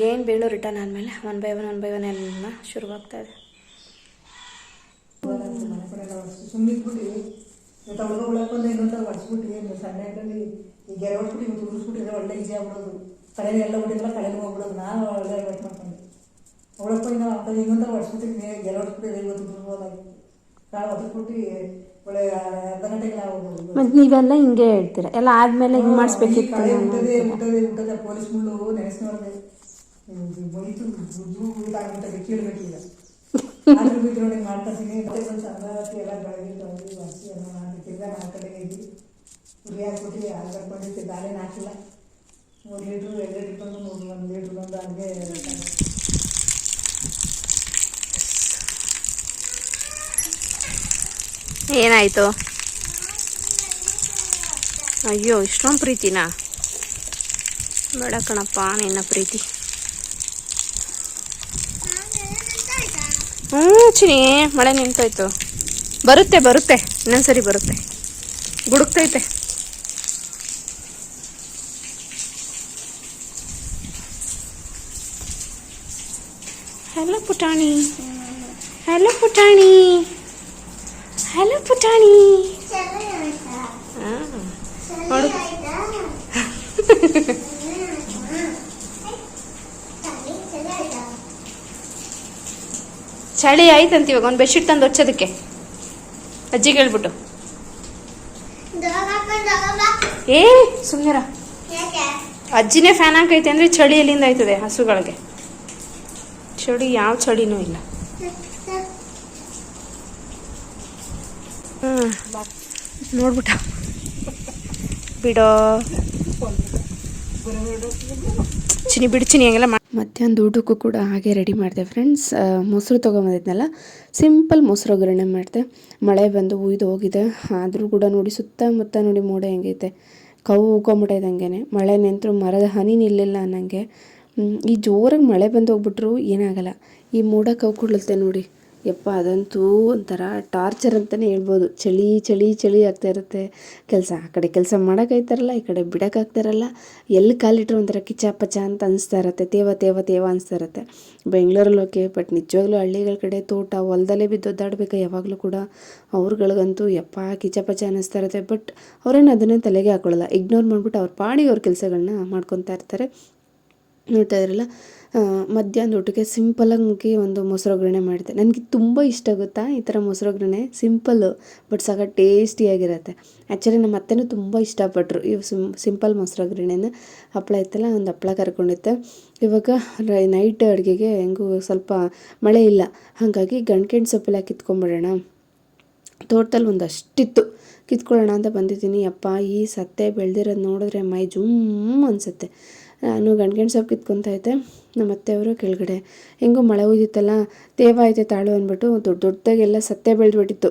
ಏನು ಬೆಂಗಳೂರು ರಿಟರ್ನ್ ಆದಮೇಲೆ ಒನ್ ಬೈ ಒನ್ ಎಲ್ಲ ಶುರುವಾಗ್ತಾಯಿದೆ. ಕಳೆನೆಲ್ಲ ಬಿಟ್ಟಿಲ್ಲ, ಕಳೆದು ಹೋಗ್ಬಿಡೋದು. ನಾನು ಒಳ್ಳೆ ವೇಟ್ ಮಾಡ್ಕೊಂಡು ಅವಳಪ್ಪಿಂದ ಇನ್ನೊಂದು ಹೊಡ್ಸ್ಬಿಟ್ಟಿದ್ವಿ, ಗೆರೆ ಹೊಡ್ಸ್ಬಿಟ್ಟಿದ್ವಿ, ಇವತ್ತು ಬಿಡ್ಬೋದಾಗಿತ್ತು. ನಾವು ಹೊಡ್ಸ್ಬಿಟ್ಟು ಒಳ್ಳೆ ಅರ್ಧ ಗಂಟೆಗೆ ನಾವು ಹೋಗ್ಬೋದು. ಮತ್ತು ನೀವೆಲ್ಲ ಹಿಂಗೆ ಹೇಳ್ತೀರ, ಎಲ್ಲ ಆದಮೇಲೆ ಹಿಂಗೆ ಮಾಡಿಸ್ಬೇಕಿತ್ತು. ಕಳೆ ಹುಟ್ಟದೆ ಪೊಲೀಸ್ ಮುಳ್ಳು ನೆನೆಸಿ ನೋಡಿದೆ, ಬೈತು ಇದಾಗ್ಬಿಟ್ಟದೆ, ಕೀಳ್ಬೇಕಿಲ್ಲ. ಆದ್ರೂ ಬಿದ್ದು ನೋಡಿ ಮಾಡ್ಕೊತೀನಿ. ಮತ್ತೆ ಒಂದು ಸಂಗಾತಿ ಎಲ್ಲ ಬೆಳಗಿದ್ದು ಅಲ್ಲಿ ಹಸಿ ಎಲ್ಲ ಮಾಡಿ ತಿರ್ಗಾ 4 ಕಡೆಗೆ ಇದ್ವಿ, ಉರಿ ಹಾಕ್ಬಿಟ್ಟು ಹಾಲು ಕಟ್ಕೊಂಡಿರ್ತೀವಿ. ಗಾಳಿನ ಹಾಕಿಲ್ಲ. 3 ಲೀಟ್ರು 2 ಲೀಟ್ರ್ ತಂದು 1 ಲೀಟ್ರ್ ಬಂದು ಹಂಗೆ ಏನಾಯಿತು? ಅಯ್ಯೋ, ಇಷ್ಟೊಂದು ಪ್ರೀತಿನಾ? ಬೇಡ ಕಣಪ್ಪ ನಿನ್ನ ಪ್ರೀತಿ. ಚಿನಿ, ಮಳೆ ನಿಂತೋಯ್ತು. ಬರುತ್ತೆ ಇನ್ನೊಂದ್ಸರಿ ಬರುತ್ತೆ, ಗುಡುಕ್ತೈತೆ. ಹಲೋ ಪುಟಾಣಿ, ಹಲೋ ಪುಟಾಣಿ, ಹಲೋ ಪುಟಾಣಿ. ನೋಡು, ಚಳಿ ಆಯ್ತಂತ ಇವಾಗ ಒಂದು ಬೆಡ್ಶೀಟ್ ತಂದು ಹೊಚ್ಚೋದಕ್ಕೆ ಅಜ್ಜಿಗೆ ಹೇಳ್ಬಿಟ್ಟು. ಏ ಸುಮ್ಮನೆರ, ಅಜ್ಜಿನೇ ಫ್ಯಾನ್ ಹಾಕೈತೆ ಅಂದರೆ ಚಳಿ ಎಲ್ಲಿಂದ ಆಯ್ತದೆ ಹಸುಗಳಿಗೆ? ಚಳಿ ಯಾವ ಚಳಿನೂ ಇಲ್ಲ. ನೋಡ್ಬಿಟ್ಟ ಬಿಡೋ ಚಿನಿ, ಬಿಡು ಚಿನಿ, ಹಂಗೆಲ್ಲ ಮಧ್ಯಾಹ್ನದ ಊಟಕ್ಕೂ ಕೂಡ ಹಾಗೆ ರೆಡಿ ಮಾಡಿದೆ ಫ್ರೆಂಡ್ಸ್. ಮೊಸರು ತೊಗೊಂಬಂದಿದ್ನಲ್ಲ, ಸಿಂಪಲ್ ಮೊಸರು ಒಗ್ಗರಣೆ ಮಾಡಿದೆ. ಮಳೆ ಬಂದು ಉಯ್ದು ಹೋಗಿದೆ, ಆದರೂ ಕೂಡ ನೋಡಿ ಸುತ್ತಮುತ್ತ ನೋಡಿ ಮೋಡ ಹೆಂಗೈತೆ, ಕವು ಉಕೊಂಬಿಟ್ಟೈತೆ. ಹಂಗೆ ಮಳೆ ನಿಂತರೂ ಮರದ ಹನಿ ನಿಲ್ಲಿಲ್ಲ ಅನ್ನಂಗೆ. ಈ ಜೋರಾಗಿ ಮಳೆ ಬಂದು ಹೋಗ್ಬಿಟ್ರು ಏನಾಗಲ್ಲ, ಈ ಮೋಡ ಕವ್ಕೊಳ್ಳುತ್ತೆ ನೋಡಿ. ಯಪ್ಪ, ಅದಂತೂ ಒಂಥರ ಟಾರ್ಚರ್ ಅಂತಲೇ ಹೇಳ್ಬೋದು. ಚಳಿ ಆಗ್ತಾ ಇರುತ್ತೆ. ಆ ಕಡೆ ಕೆಲಸ ಮಾಡೋಕ್ಕಾಯ್ತಾರಲ್ಲ, ಈ ಕಡೆ ಬಿಡೋಕ್ಕಾಗ್ತಾರಲ್ಲ. ಎಲ್ಲಿ ಕಾಲಿಟ್ರು ಒಂಥರ ಕಿಚ್ಚಪಚ್ಚ ಅಂತ ಅನಿಸ್ತಾ ಇರುತ್ತೆ, ತೇವ ಅನಿಸ್ತಾ ಇರುತ್ತೆ. ಬೆಂಗಳೂರಲ್ಲಿ ಓಕೆ, ಬಟ್ ನಿಜವಾಗ್ಲೂ ಹಳ್ಳಿಗಳ ಕಡೆ ತೋಟ ಹೊಲದಲ್ಲೇ ಬಿದ್ದೊದ್ದಾಡಬೇಕು ಯಾವಾಗಲೂ ಕೂಡ. ಅವ್ರುಗಳಿಗಂತೂ ಯಪ್ಪ ಕಿಚ್ಚಪಚ್ಚ ಅನ್ನಿಸ್ತಾ ಇರುತ್ತೆ. ಬಟ್ ಅವ್ರೇನು ಅದನ್ನೇ ತಲೆಗೆ ಹಾಕೊಳ್ಳಲ್ಲ, ಇಗ್ನೋರ್ ಮಾಡಿಬಿಟ್ಟು ಅವ್ರ ಪಾಡಿಗೆ ಅವ್ರ ಕೆಲಸಗಳನ್ನ ಮಾಡ್ಕೊತಾ ಇರ್ತಾರೆ. ನೋಡ್ತಾ ಇದ್ರಲ್ಲ, ಮಧ್ಯಾಹ್ನ ಊಟಕ್ಕೆ ಸಿಂಪಲಾಗಿ ಒಂದು ಮೊಸರು ಒಗ್ಗರಣೆ ಮಾಡಿದೆ. ನನಗೆ ತುಂಬ ಇಷ್ಟ ಗೊತ್ತಾ ಈ ಥರ ಮೊಸರು ಒಗ್ಗರಣೆ, ಸಿಂಪಲ್ಲು ಬಟ್ ಸಾಕ ಟೇಸ್ಟಿಯಾಗಿರುತ್ತೆ. ಆ್ಯಕ್ಚುಲಿ ನಮ್ಮ ಅತ್ತೆನೂ ತುಂಬ ಇಷ್ಟಪಟ್ಟರು ಈ ಸಿಂಪಲ್ ಮೊಸರು ಒಗ್ಗರಣೆನ. ಹಪ್ಪಳ ಇತ್ತಲ್ಲ, ಒಂದು ಹಪ್ಪಳ ಕರ್ಕೊಂಡಿದ್ದೆ. ಇವಾಗ ನೈಟ್ ಅಡುಗೆಗೆ ಹೆಂಗೂ ಸ್ವಲ್ಪ ಮಳೆ ಇಲ್ಲ, ಹಾಗಾಗಿ ಗಂಟ್ಗೆಣ್ ಸೊಪ್ಪೆಲ್ಲ ಕಿತ್ಕೊಂಡ್ಬಿಡೋಣ. ತೋಟದಲ್ಲಿ ಒಂದಷ್ಟಿತ್ತು, ಕಿತ್ಕೊಳ್ಳೋಣ ಅಂತ ಬಂದಿದ್ದೀನಿ. ಅಪ್ಪ, ಈ ಸತ್ತೆ ಬೆಳೆದಿರೋದು ನೋಡಿದ್ರೆ ಮೈ ಜುಮ್ ಅನಿಸುತ್ತೆ. ನಾನು ಗಂಟ್ಗೆಣ್ ಸೊಪ್ಪು ಕಿತ್ಕೊತಾ ಇದ್ದೆ, ನಮ್ಮ ಅತ್ತೆಯವರು ಕೆಳಗಡೆ ಹೆಂಗೋ ಮಳೆ ಹೋಗಿತ್ತಲ್ಲ, ತೇವ ಐತೆ ತಾಳು ಅಂದ್ಬಿಟ್ಟು ದೊಡ್ಡದಾಗೆಲ್ಲ ಸತ್ತೆ ಬೆಳೆದ್ಬಿಟ್ಟಿತ್ತು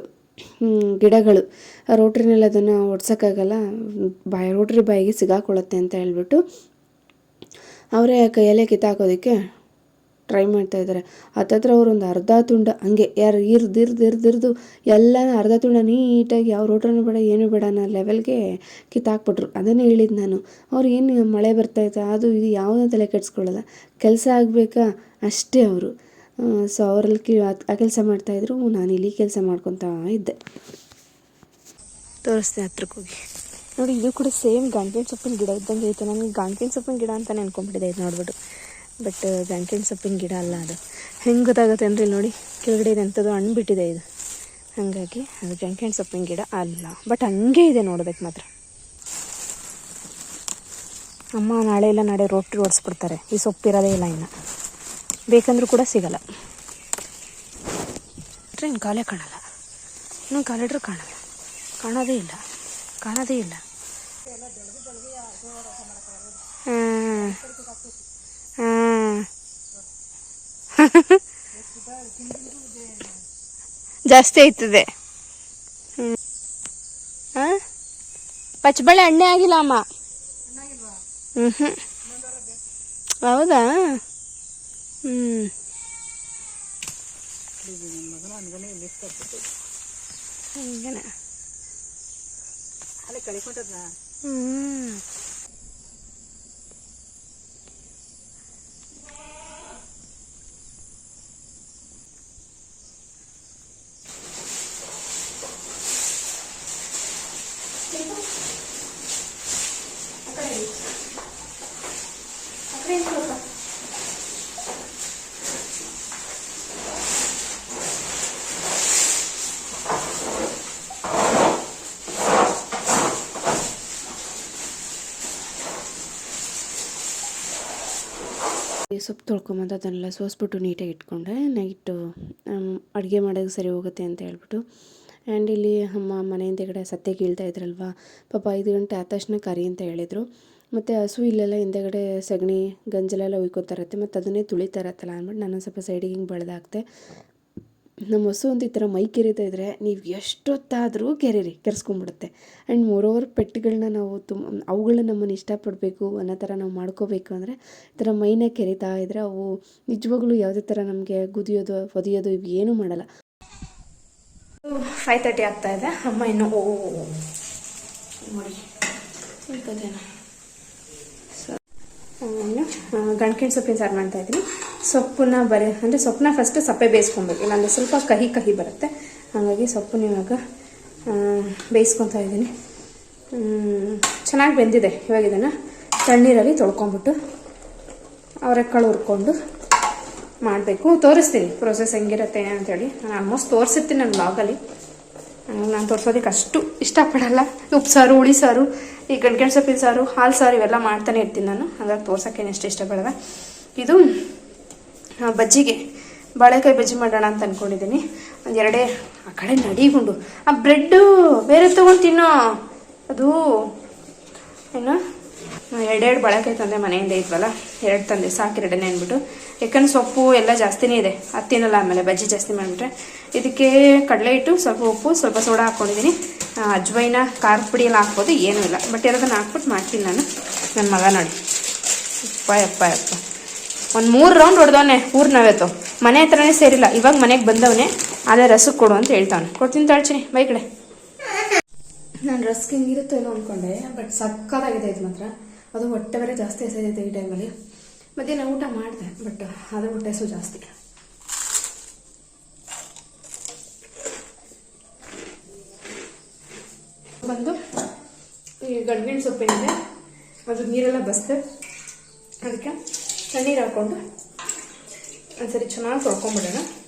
ಗಿಡಗಳು. ರೋಟ್ರಿನಲ್ಲಿ ಅದನ್ನು ಒಡ್ಸೋಕ್ಕಾಗಲ್ಲ, ರೋಟ್ರಿ ಬಾಯಿಗೆ ಸಿಗಾಕೊಳ್ಳುತ್ತೆ ಅಂತ ಹೇಳ್ಬಿಟ್ಟು ಅವರೇ ಕೈಯಲ್ಲೇ ಕಿತ್ತಾಕೋದಕ್ಕೆ ಟ್ರೈ ಮಾಡ್ತಾಯಿದ್ದಾರೆ. ಹತ್ತತ್ರ ಅವ್ರು ಒಂದು ಅರ್ಧ ತುಂಡ ಹಂಗೆ ಇರ್ದು ಎಲ್ಲ ಅರ್ಧ ತುಂಡ ನೀಟಾಗಿ ಯಾವ ರೋಟ್ರನೂ ಬೇಡ ಏನೂ ಬೇಡ ಅನ್ನೋ ಲೆವೆಲ್ಗೆ ಕಿತ್ತಾಕ್ಬಿಟ್ರು. ಅದನ್ನೇ ಹೇಳಿದ್ದು ನಾನು. ಅವ್ರು ಏನು ಮಳೆ ಬರ್ತಾಯಿತ್ತು ಅದು ಇದು ಯಾವುದೋ ತಲೆ ಕೆಡಿಸ್ಕೊಳ್ಳಲ್ಲ, ಕೆಲಸ ಆಗಬೇಕಾ ಅಷ್ಟೇ ಅವರು. ಸೊ ಅವರಲ್ಲಿ ಆ ಕೆಲಸ ಮಾಡ್ತಾಯಿದ್ರು, ನಾನು ಇಲ್ಲಿ ಕೆಲಸ ಮಾಡ್ಕೊತಾ ಇದ್ದೆ. ತೋರಿಸ್ದೆ ಹತ್ರಕ್ಕೆ ಹೋಗಿ ನೋಡಿ. ಇದು ಕೂಡ ಸೇಮ್ ಗಂಟ್ಗೆಣ್ ಸೊಪ್ಪಿನ ಗಿಡ ಇದ್ದಂಗೆ ಐತೆ. ನನಗೆ ಗಂಟ್ಗೆಣ್ ಸೊಪ್ಪಿನ ಗಿಡ ಅಂತ ನೆನ್ಕೊಂಡ್ಬಿಟ್ಟಿದೆ ಇದು ನೋಡ್ಬಿಟ್ಟು. ಬಟ್ ಗಂಟೆನ ಸೊಪ್ಪಿನ ಗಿಡ ಅಲ್ಲ ಅದು. ಹೆಂಗೆ ಗೊತ್ತಾಗುತ್ತೆ ಅಂದರೆ ನೋಡಿ, ಕೆಳಗಡೆ ಇದೆ ಅಂಥದ್ದು ಹಣ್ಣು ಬಿಟ್ಟಿದೆ ಇದು, ಹಾಗಾಗಿ ಅದು ಗಂಟೆನ ಸೊಪ್ಪಿನ ಗಿಡ ಅಲ್ಲ. ಬಟ್ ಹಂಗೆ ಇದೆ ನೋಡೋದಕ್ಕೆ ಮಾತ್ರ. ಅಮ್ಮ ನಾಳೆ ಇಲ್ಲ ನಾಳೆ ರೋಟಿ ಓಡಿಸ್ಬಿಡ್ತಾರೆ, ಈ ಸೊಪ್ಪಿರೋದೇ ಇಲ್ಲ ಇನ್ನು, ಬೇಕಂದ್ರೂ ಕೂಡ ಸಿಗಲ್ಲ. ಇನ್ನು ಕಾಲೇ ಕಾಣಲ್ಲ, ಇನ್ನೂ ಕಾಲಿಟ್ರೂ ಕಾಣಲ್ಲ, ಕಾಣೋದೇ ಇಲ್ಲ. ಹಾಂ ಜಾಸ್ತಿ ಆಯ್ತದೆ. ಹಾಂ ಪಚ್ಚಬಳೆ ಎಣ್ಣೆ ಆಗಿಲ್ಲ ಅಮ್ಮ. ಹೌದಾ? ಹಂಗೇನೆ ಸೊಪ್ಪು ತೊಳ್ಕೊಂಬಂದು ಅದನ್ನೆಲ್ಲ ಸೋಸ್ಬಿಟ್ಟು ನೀಟಾಗಿ ಇಟ್ಕೊಂಡೆ. ನೈಟು ಅಡುಗೆ ಮಾಡೋಕ್ಕೆ ಸರಿ ಹೋಗುತ್ತೆ ಅಂತ ಹೇಳ್ಬಿಟ್ಟು. ಆ್ಯಂಡ್ ಇಲ್ಲಿ ಅಮ್ಮ ಮನೆ ಹಿಂದೆಗಡೆ ಸತ್ತೆ ಕೀಳ್ತಾ ಇದ್ರಲ್ವ, ಪಾಪ 5 ಗಂಟೆ ಆದ ತಕ್ಷಣ ಕರಿ ಅಂತ ಹೇಳಿದರು. ಮತ್ತು ಹಸು ಇಲ್ಲೆಲ್ಲ ಹಿಂದೆಗಡೆ ಸಗಣಿ ಗಂಜಲೆಲ್ಲ ಉಯ್ಕೋತಾ ಇರತ್ತೆ, ಮತ್ತು ಅದನ್ನೇ ತುಳಿತಾ ಇರತ್ತಲ್ಲ ಅಂದ್ಬಿಟ್ಟು ನಾನು ಸ್ವಲ್ಪ ಸೈಡಿಗೆ ಹಿಂಗೆ ಬೆಳೆದಾಕ್ತೆ. ನಮ್ಮ ಹಸು ಒಂದು ಈ ಥರ ಮೈ ಕೆರಿತಾ ಇದ್ದರೆ ನೀವು ಎಷ್ಟೊತ್ತಾದರೂ ಕೆರೆಸ್ಕೊಂಡ್ಬಿಡುತ್ತೆ. ಆ್ಯಂಡ್ ಮೋರೋವರ್ ಪೆಟ್ಗಳನ್ನ ನಾವು ಅವುಗಳನ್ನ ನಮ್ಮನ್ನು ಇಷ್ಟಪಡಬೇಕು ಅನ್ನೋ ಥರ ನಾವು ಮಾಡ್ಕೋಬೇಕು ಅಂದರೆ ಈ ಥರ ಮೈನ ಕೆರಿತಾ ಇದ್ದರೆ ಅವು ನಿಜವಾಗ್ಲೂ ಯಾವುದೇ ಥರ ನಮಗೆ ಗುದಿಯೋದು ಒದಿಯೋದು ಇವು ಏನೂ ಮಾಡಲ್ಲ. 5:30 ಆಗ್ತಾ ಇದೆ. ಅಮ್ಮ ಇನ್ನು ನೋಡಿ ಇಂಥದ್ದೇನು ಇನ್ನು ಗಂಟ್ಗೆಣ್ ಸೊಪ್ಪಿನ ಸಾರು ಮಾಡ್ತಾಯಿದ್ದೀನಿ. ಸೊಪ್ಪನ್ನ ಅಂದರೆ ಸೊಪ್ಪನ್ನ ಫಸ್ಟ್ ಸಪ್ಪೆ ಬೇಯಿಸ್ಕೊಬೇಕು, ಇಲ್ಲಾಂದರೆ ಸ್ವಲ್ಪ ಕಹಿ ಬರುತ್ತೆ. ಹಾಗಾಗಿ ಸೊಪ್ಪನ್ನ ಇವಾಗ ಬೇಯಿಸ್ಕೊತಾ ಇದ್ದೀನಿ. ಚೆನ್ನಾಗಿ ಬೆಂದಿದೆ. ಇವಾಗ ಇದನ್ನು ತಣ್ಣೀರಲ್ಲಿ ತೊಳ್ಕೊಂಬಿಟ್ಟು ಅವರೆಕಾಳು ಹುರ್ಕೊಂಡು ಮಾಡಬೇಕು. ತೋರಿಸ್ತೀನಿ ಪ್ರೊಸೆಸ್ ಹೆಂಗಿರುತ್ತೆ ಅಂತೇಳಿ. ನಾನು ಆಲ್ಮೋಸ್ಟ್ ತೋರಿಸಿರ್ತೀನಿ ನನ್ನ ಬ್ಲಾಗಲ್ಲಿ. ನಾನು ತೋರಿಸೋದಕ್ಕೆ ಅಷ್ಟು ಇಷ್ಟಪಡಲ್ಲ. ಉಪ್ಪು ಸಾರು, ಹುಳಿ ಸಾರು, ಈ ಗಂಟ್ಗೆಣ್ ಸೊಪ್ಪಿನ ಸಾರು, ಹಾಲು ಸಾರು ಇವೆಲ್ಲ ಮಾಡ್ತಾನೆ ಇರ್ತೀನಿ ನಾನು. ಹಾಗಾಗಿ ತೋರ್ಸೋಕ್ಕೇನು ಎಷ್ಟು ಇಷ್ಟಪಡಲ್ಲ. ಇದು ಬಜ್ಜಿಗೆ ಬಾಳೆಕಾಯಿ ಬಜ್ಜಿ ಮಾಡೋಣ ಅಂತ ಅಂದ್ಕೊಂಡಿದ್ದೀನಿ. ಒಂದೆರಡೇ ಆ ಕಡೆ ನಡಿಗುಂಡು ಆ ಬ್ರೆಡ್ಡು ಬೇರೆ ತೊಗೊಂಡು ತಿನ್ನೋ ಅದು ಏನು 2 ಬಾಳೆಕಾಯಿ ತಂದೆ ಮನೆಯಿಂದ ಇದ್ವಲ್ಲ, 2 ತಂದೆ ಸಾಕಿರಡನೆ ಅಂದ್ಬಿಟ್ಟು. ಯಾಕಂದ್ರೆ ಸೊಪ್ಪು ಎಲ್ಲ ಜಾಸ್ತಿನೇ ಇದೆ, ಅದು ತಿನ್ನಲ್ಲ. ಆಮೇಲೆ ಬಜ್ಜಿ ಜಾಸ್ತಿ ಮಾಡಿಬಿಟ್ರೆ ಇದಕ್ಕೆ ಕಡಲೆ ಹಿಟ್ಟು, ಸ್ವಲ್ಪ ಉಪ್ಪು, ಸ್ವಲ್ಪ ಸೋಡಾ ಹಾಕ್ಕೊಂಡಿದ್ದೀನಿ. ಅಜ್ವೈನ ಖಾರದ ಪುಡಿ ಎಲ್ಲ ಹಾಕ್ಬೋದು, ಏನೂ ಇಲ್ಲ. ಬಟ್ ಎಲ್ಲದನ್ನು ಹಾಕ್ಬಿಟ್ಟು ಮಾಡ್ತೀನಿ ನಾನು. ನನ್ನ ಮಗ ನೋಡಿ ಯಪ್ಪ ಒಂದು 3 ರೌಂಡ್ ಹೊಡೆದವನೆ ಊರ್ನವೇತು. ಮನೆ ಹತ್ರನೇ ಸೇರಿಲ್ಲ, ಇವಾಗ ಮನೆಗೆ ಬಂದವನೇ. ಅದೇ ರಸಕ್ಕೆ ಕೊಡು ಅಂತ ಹೇಳ್ತಾವನೆ. ಕೊಡ್ತೀನಿ ತಾಳ್ಚಿನಿ ಬೈ ಕಡೆ. ನಾನು ರಸ್ಕ್ ಹೆಂಗಿರುತ್ತೋ ಏನೋ ಅಂದ್ಕೊಂಡೆ, ಬಟ್ ಸಕ್ಕತ್ತಾಗಿದೆ ಇದು ಮಾತ್ರ. ಅದು ಹೊಟ್ಟೆ ಬೇರೆ ಜಾಸ್ತಿ ಹಸಿದೈತೆ ಈ ಟೈಮಲ್ಲಿ. ಮಧ್ಯಾಹ್ನ ಊಟ ಮಾಡಿದೆ, ಬಟ್ ಅದು ಹೊಟ್ಟೆ ಹಸು ಜಾಸ್ತಿ. ಬಂದು ಈ ಗಂಟ್ಗೆಣ್ ಸೊಪ್ಪೇನಿದೆ ಅದು ನೀರೆಲ್ಲ ಬಸ್ದೆ, ಅದಕ್ಕೆ ತಣ್ಣೀರು ಹಾಕ್ಕೊಂಡು ಒಂದ್ಸರಿ ಚೆನ್ನಾಗಿ ತೊಳ್ಕೊಂಬಿಡೋಣ.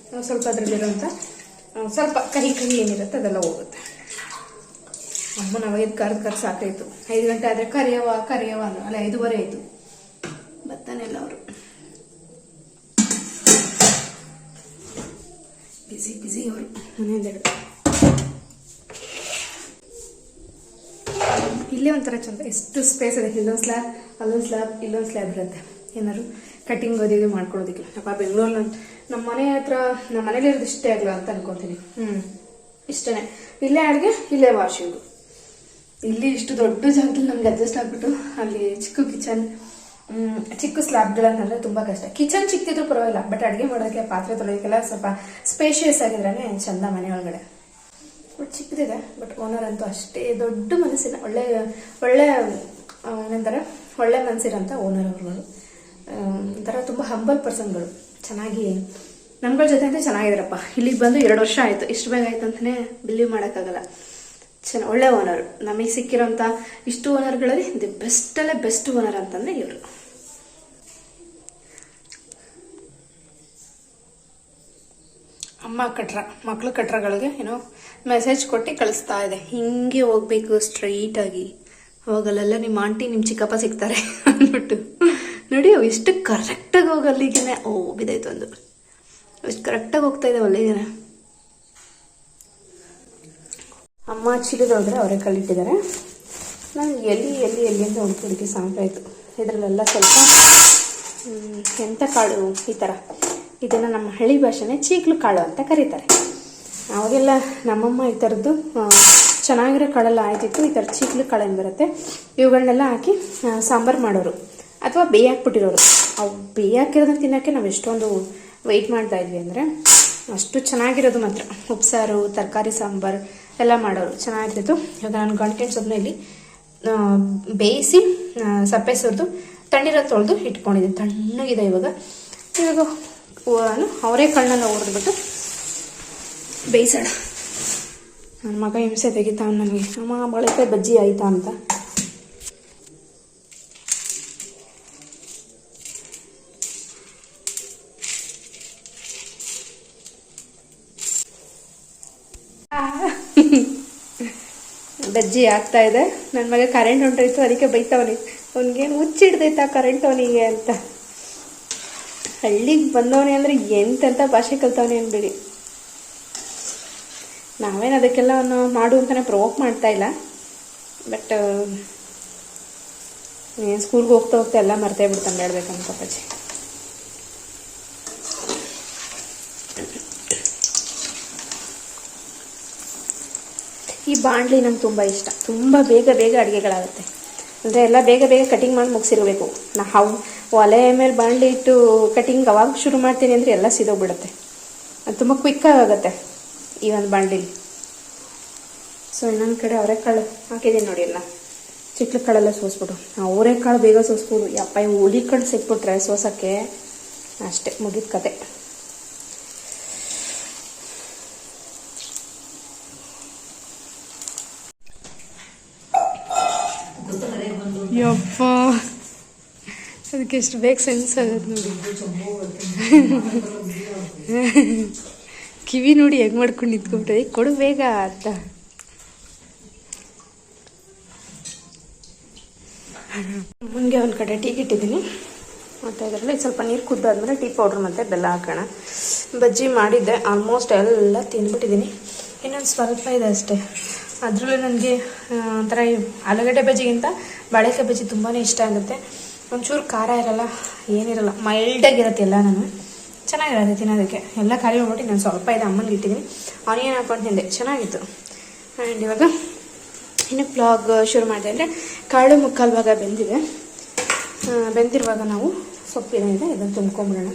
ಸ್ವಲ್ಪ ಅದರಲ್ಲಿರೋಂಥ ಸ್ವಲ್ಪ ಕಹಿ ಏನಿರುತ್ತೆ ಅದೆಲ್ಲ ಹೋಗುತ್ತೆ. ಅಮ್ಮನ ಅವಾಗಿದ್ದು ಕರೆದು ಸಾಕಾಯಿತು. 5 ಗಂಟೆ ಆದರೆ ಕರಿಯವ ಅಲ್ಲ 5:15 ಆಯಿತು. ಬರ್ತಾನೆಲ್ಲ ಅವರು ಬಿಸಿ ಅವರು ಮನೆಯಿಂದ ಇಲ್ಲೇ ಒಂಥರ ಚಂದ, ಎಷ್ಟು ಸ್ಪೇಸ್ ಇದೆ. ಇಲ್ಲೊಂದು ಸ್ಲ್ಯಾಬ್, ಅಲ್ಲೊಂದು ಸ್ಲ್ಯಾಬ್, ಇಲ್ಲೊಂದು ಸ್ಲ್ಯಾಬ್ ಇರುತ್ತೆ. ಏನಾದ್ರು ಕಟಿಂಗ್ ಅದು ಮಾಡ್ಕೊಳ್ಳೋದಕ್ಕೆ. ಅಪ್ಪ ಬೆಂಗಳೂರಲ್ಲಿ ನಮ್ಮ ಮನೆ ಹತ್ರ ನಮ್ಮ ಮನೇಲಿ ಇರೋದು ಇಷ್ಟೇ ಆಗಲ್ಲ ಅಂತ ಅನ್ಕೊತೀನಿ. ಇಷ್ಟೇ. ಇಲ್ಲೇ ಅಡುಗೆ, ಇಲ್ಲೇ ವಾಷಿಂಗು. ಇಲ್ಲಿ ಇಷ್ಟು ದೊಡ್ಡ ಜಾಗದಲ್ಲಿ ನಮ್ಗೆ ಅಡ್ಜಸ್ಟ್ ಆಗ್ಬಿಟ್ಟು ಅಲ್ಲಿ ಚಿಕ್ಕ ಕಿಚನ್, ಚಿಕ್ಕ ಸ್ಲ್ಯಾಬ್ಗಳಂತಂದರೆ ತುಂಬ ಕಷ್ಟ. ಕಿಚನ್ ಚಿಕ್ಕಿದ್ರು ಪರವಾಗಿಲ್ಲ, ಬಟ್ ಅಡುಗೆ ಮಾಡೋದಕ್ಕೆ ಪಾತ್ರೆ ತೊಳೆಯೋಕ್ಕೆಲ್ಲ ಸ್ವಲ್ಪ ಸ್ಪೇಷಿಯಸ್ ಆಗಿದ್ರೇ ಚಂದ ಮನೆ ಒಳಗಡೆ. ಬಟ್ ಚಿಕ್ಕದಿದೆ. ಬಟ್ ಓನರ್ ಅಂತೂ ಅಷ್ಟೇ ದೊಡ್ಡ ಮನಸ್ಸಿನ ಒಳ್ಳೆ ಏನಂತಾರೆ ಒಳ್ಳೆ ಮನಸ್ಸಿರೋಂಥ ಓನರ್ ಅವ್ರುಗಳು. ಒಂಥರ ತುಂಬ ಹಂಬಲ್ ಪರ್ಸನ್ಗಳು. ಚೆನ್ನಾಗಿ ನಮ್ಗಳ ಜೊತೆ ಅಂತೂ ಚೆನ್ನಾಗಿದ್ದಾರಪ್ಪ. ಇಲ್ಲಿಗೆ ಬಂದು 2 ವರ್ಷ ಆಯಿತು. ಇಷ್ಟು ಬೇಗ ಆಯ್ತು ಅಂತಲೇ ಬಿಲೀವ್ ಮಾಡೋಕ್ಕಾಗಲ್ಲ. ಒಳ್ಳೆ ಓನರು. ನಮಗೆ ಸಿಕ್ಕಿರೋಂಥ ಇಷ್ಟು ಓನರ್ಗಳಲ್ಲಿ ದಿ ಬೆಸ್ಟಲ್ಲೇ ಬೆಸ್ಟ್ ಓನರ್ ಅಂತಂದರೆ ಇವರು. ಅಮ್ಮ ಕಟ್ರ ಮಕ್ಳು ಕಟ್ರಗಳಿಗೆ ಏನೋ ಮೆಸೇಜ್ ಕೊಟ್ಟು ಕಳಿಸ್ತಾ ಇದೆ, ಹಿಂಗೆ ಹೋಗ್ಬೇಕು ಸ್ಟ್ರೈಟಾಗಿ, ಅವಾಗಲ್ಲೆಲ್ಲ ನಿಮ್ಮ ಆಂಟಿ ನಿಮ್ಮ ಚಿಕ್ಕಪ್ಪ ಸಿಗ್ತಾರೆ ಅಂದ್ಬಿಟ್ಟು. ನೋಡಿ ಅವು ಎಷ್ಟು ಕರೆಕ್ಟಾಗಿ ಹೋಗಿ ಅಲ್ಲಿಗೆ ಬಿದ್ದಾಯ್ತು ಒಂದು, ಎಷ್ಟು ಕರೆಕ್ಟಾಗಿ ಹೋಗ್ತಾ ಇದ್ದಾವೆ ಅಲ್ಲಿಗೆ. ಅಮ್ಮ ಚೀಲದೊಳಗಡೆ ಅವರೇ ಕಲ್ಲಿಟ್ಟಿದ್ದಾರೆ. ನಾನು ಎಲ್ಲಿ ಅಂತ ಹುಡುಕಿ ಸಾಕಾಯಿತು. ಇದರಲ್ಲೆಲ್ಲ ಸ್ವಲ್ಪ ಎಂಥ ಕಾಳು ಈ ಥರ, ಇದನ್ನು ನಮ್ಮ ಹಳ್ಳಿ ಭಾಷೆನೇ ಚೀಕ್ಲು ಕಾಳು ಅಂತ ಕರೀತಾರೆ. ಅವಾಗೆಲ್ಲ ನಮ್ಮಮ್ಮ ಈ ಥರದ್ದು ಚೆನ್ನಾಗಿರೋ ಕಾಳೆಲ್ಲ ಆಯ್ತಿತ್ತು. ಈ ಥರ ಚೀಕ್ಲು ಕಾಳು ಏನು ಬರುತ್ತೆ, ಇವುಗಳನ್ನೆಲ್ಲ ಹಾಕಿ ಸಾಂಬಾರು ಮಾಡೋರು ಅಥವಾ ಬೇಯಾಕ್ಬಿಟ್ಟಿರೋರು. ಅವು ಬೇಯಾಕಿರೋದನ್ನ ತಿನ್ನೋಕ್ಕೆ ನಾವು ಎಷ್ಟೊಂದು ವೆಯ್ಟ್ ಮಾಡ್ತಾಯಿದ್ವಿ ಅಂದರೆ, ಅಷ್ಟು ಚೆನ್ನಾಗಿರೋದು ಮಾತ್ರ. ಉಪ್ಸಾರು, ತರಕಾರಿ ಸಾಂಬಾರು ಎಲ್ಲ ಮಾಡೋರು ಚೆನ್ನಾಗಿರ್ತಿತ್ತು. ಇವಾಗ ನಾನು ಗಂಟ್ಗೆಣ್ ಸೊಪ್ಪನ್ನ ಇಲ್ಲಿ ಬೇಯಿಸಿ ಸಪ್ಪೆ ಸುರಿದು ತಣ್ಣೀರಲ್ಲಿ ತೊಳೆದು ಇಟ್ಕೊಂಡಿದ್ದೀನಿ. ತಣ್ಣಗಿದೆ ಇವಾಗ ನಾನು ಅವರೇ ಕಣ್ಣೆಲ್ಲ ಹುರಿದ್ಬಿಟ್ಟು ಬೇಯಿಸೋಣ. ನನ್ನ ಮಗ ಹಿಂಸೆ ತೆಗಿತಾವ ನನಗೆ, ಅಮ್ಮ ಬಳಕೆ ಬಜ್ಜಿ ಆಯಿತಾ ಅಂತ. ಬಜ್ಜಿ ಆಗ್ತಾ ಇದೆ. ನನ್ನ ಮಗ ಕರೆಂಟ್ ಹೊಂಟೋಯ್ತು, ಅದಕ್ಕೆ ಬೈತಾವನಿ, ಅವ್ನಿಗೇನು ಹುಚ್ಚಿಡ್ದೈತಾ ಕರೆಂಟ್ ಅವನಿಗೆ ಅಂತ. ಹಳ್ಳಿಗೆ ಬಂದವನೇ ಅಂದರೆ ಎಂತೆಂಥ ಭಾಷೆ ಕಲ್ತವನೇ ಅನ್ಬಿಡಿ. ನಾವೇನು ಅದಕ್ಕೆಲ್ಲ ಮಾಡು ಅಂತಲೇ ಪ್ರವೋಕ್ ಮಾಡ್ತಾ ಇಲ್ಲ. ಬಟ್ ಸ್ಕೂಲ್ಗೆ ಹೋಗ್ತಾ ಎಲ್ಲ ಮರ್ತೇ ಬಿಡ್ತಾನೆ ಹೇಳ್ಬೇಕಂತ ಪಾಪಾಜಿ. ಈ ಬಾಣಲಿ ನಂಗೆ ತುಂಬ ಇಷ್ಟ. ತುಂಬ ಬೇಗ ಅಡುಗೆಗಳಾಗುತ್ತೆ. ಅಂದರೆ ಎಲ್ಲ ಬೇಗ ಕಟಿಂಗ್ ಮಾಡಿ ಮುಗಿಸಿರ್ಬೇಕು. ನಾವು ಒಲೆ ಮೇಲೆ ಬಾಣಲಿ ಇಟ್ಟು ಕಟಿಂಗ್ ಅವಾಗ ಶುರು ಮಾಡ್ತೀನಿ ಅಂದರೆ ಎಲ್ಲ ಸಿದೋಗ್ಬಿಡುತ್ತೆ. ಅದು ತುಂಬ ಕ್ವಿಕ್ಕಾಗುತ್ತೆ ಈ ಒಂದು ಬಾಣಲಿಲಿ. ಸೊ ಇನ್ನೊಂದು ಕಡೆ ಅವರೆಕಾಳು ಹಾಕಿದ್ದೀನಿ ನೋಡಿ, ಎಲ್ಲ ಚಿಕ್ಲ ಕಾಳೆಲ್ಲ ಸೋಸ್ಬಿಟ್ಟು. ಅವರೆಕಾಳು ಬೇಗ ಸೋಸ್ಬೋದು. ಯಪ್ಪ ಹುಲಿ ಕಾಳು ಸಿಕ್ಬಿಟ್ರೆ ಸೋಸೋಕ್ಕೆ ಅಷ್ಟೇ ಮುಗಿದ ಕತೆ. ಯಪ್ಪ ಅದಕ್ಕೆ ಎಷ್ಟು ಬೇಗ ಸೆನ್ಸ್ ಆಗುತ್ತೆ ನೋಡಿ. ಕಿವಿ ನೋಡಿ ಹೆಂಗೆ ಮಾಡ್ಕೊಂಡು ನಿಂತ್ಕೊಂಡ್ರೆ ಕೊಡು ಬೇಗ ಅಂತ. ಮುಂದೆ ಒಂದು ಕಡೆ ಟೀ ಇಟ್ಟಿದ್ದೀನಿ. ಮತ್ತು ಇದರಲ್ಲಿ ಸ್ವಲ್ಪ ನೀರು ಕುದ್ದಾದ್ಮೇಲೆ ಟೀ ಪೌಡ್ರ್ ಮತ್ತು ಬೆಲ್ಲ ಹಾಕೋಣ. ಬಜ್ಜಿ ಮಾಡಿದ್ದೆ, ಆಲ್ಮೋಸ್ಟ್ ಎಲ್ಲ ತಿಂದ್ಬಿಟ್ಟಿದ್ದೀನಿ. ಇನ್ನೊಂದು ಸ್ವಲ್ಪ ಇದೆ ಅಷ್ಟೇ. ಅದರಲ್ಲೂ ನನಗೆ ಒಂಥರ ಆಲೂಗಡ್ಡೆ ಬಜ್ಜಿಗಿಂತ ಬಾಳೆಕಾಯಿ ಬಜ್ಜಿ ತುಂಬಾ ಇಷ್ಟ ಆಗುತ್ತೆ. ಒಂಚೂರು ಖಾರ ಇರಲ್ಲ, ಏನಿರಲ್ಲ, ಮೈಲ್ಡಾಗಿರುತ್ತೆ ಎಲ್ಲ. ನಾನು ಚೆನ್ನಾಗಿರುತ್ತೆ ತಿನ್ನೋದಕ್ಕೆ. ಎಲ್ಲ ಖಾಲಿ ಹೋಗ್ಬಿಟ್ಟು ನಾನು ಸ್ವಲ್ಪ ಇದೆ ಅಮ್ಮನಿಗೆ ಇಟ್ಟಿದ್ದೀನಿ. ಆನಿಯನ್ ಹಾಕೊಂಡು ತಿಂದೆ, ಚೆನ್ನಾಗಿತ್ತು. ಆ್ಯಂಡ್ ಇವಾಗ ಇನ್ನು ಬ್ಲಾಗ್ ಶುರು ಮಾಡಿದೆ. ಅಂದರೆ ಕಾಳು ಮುಕ್ಕಾಲು ಭಾಗ ಬೆಂದಿದೆ. ಬೆಂದಿರುವಾಗ ನಾವು ಸೊಪ್ಪಿನಿದೆ ಇದನ್ನು ತುಂಬ್ಕೊಂಬಿಡೋಣ.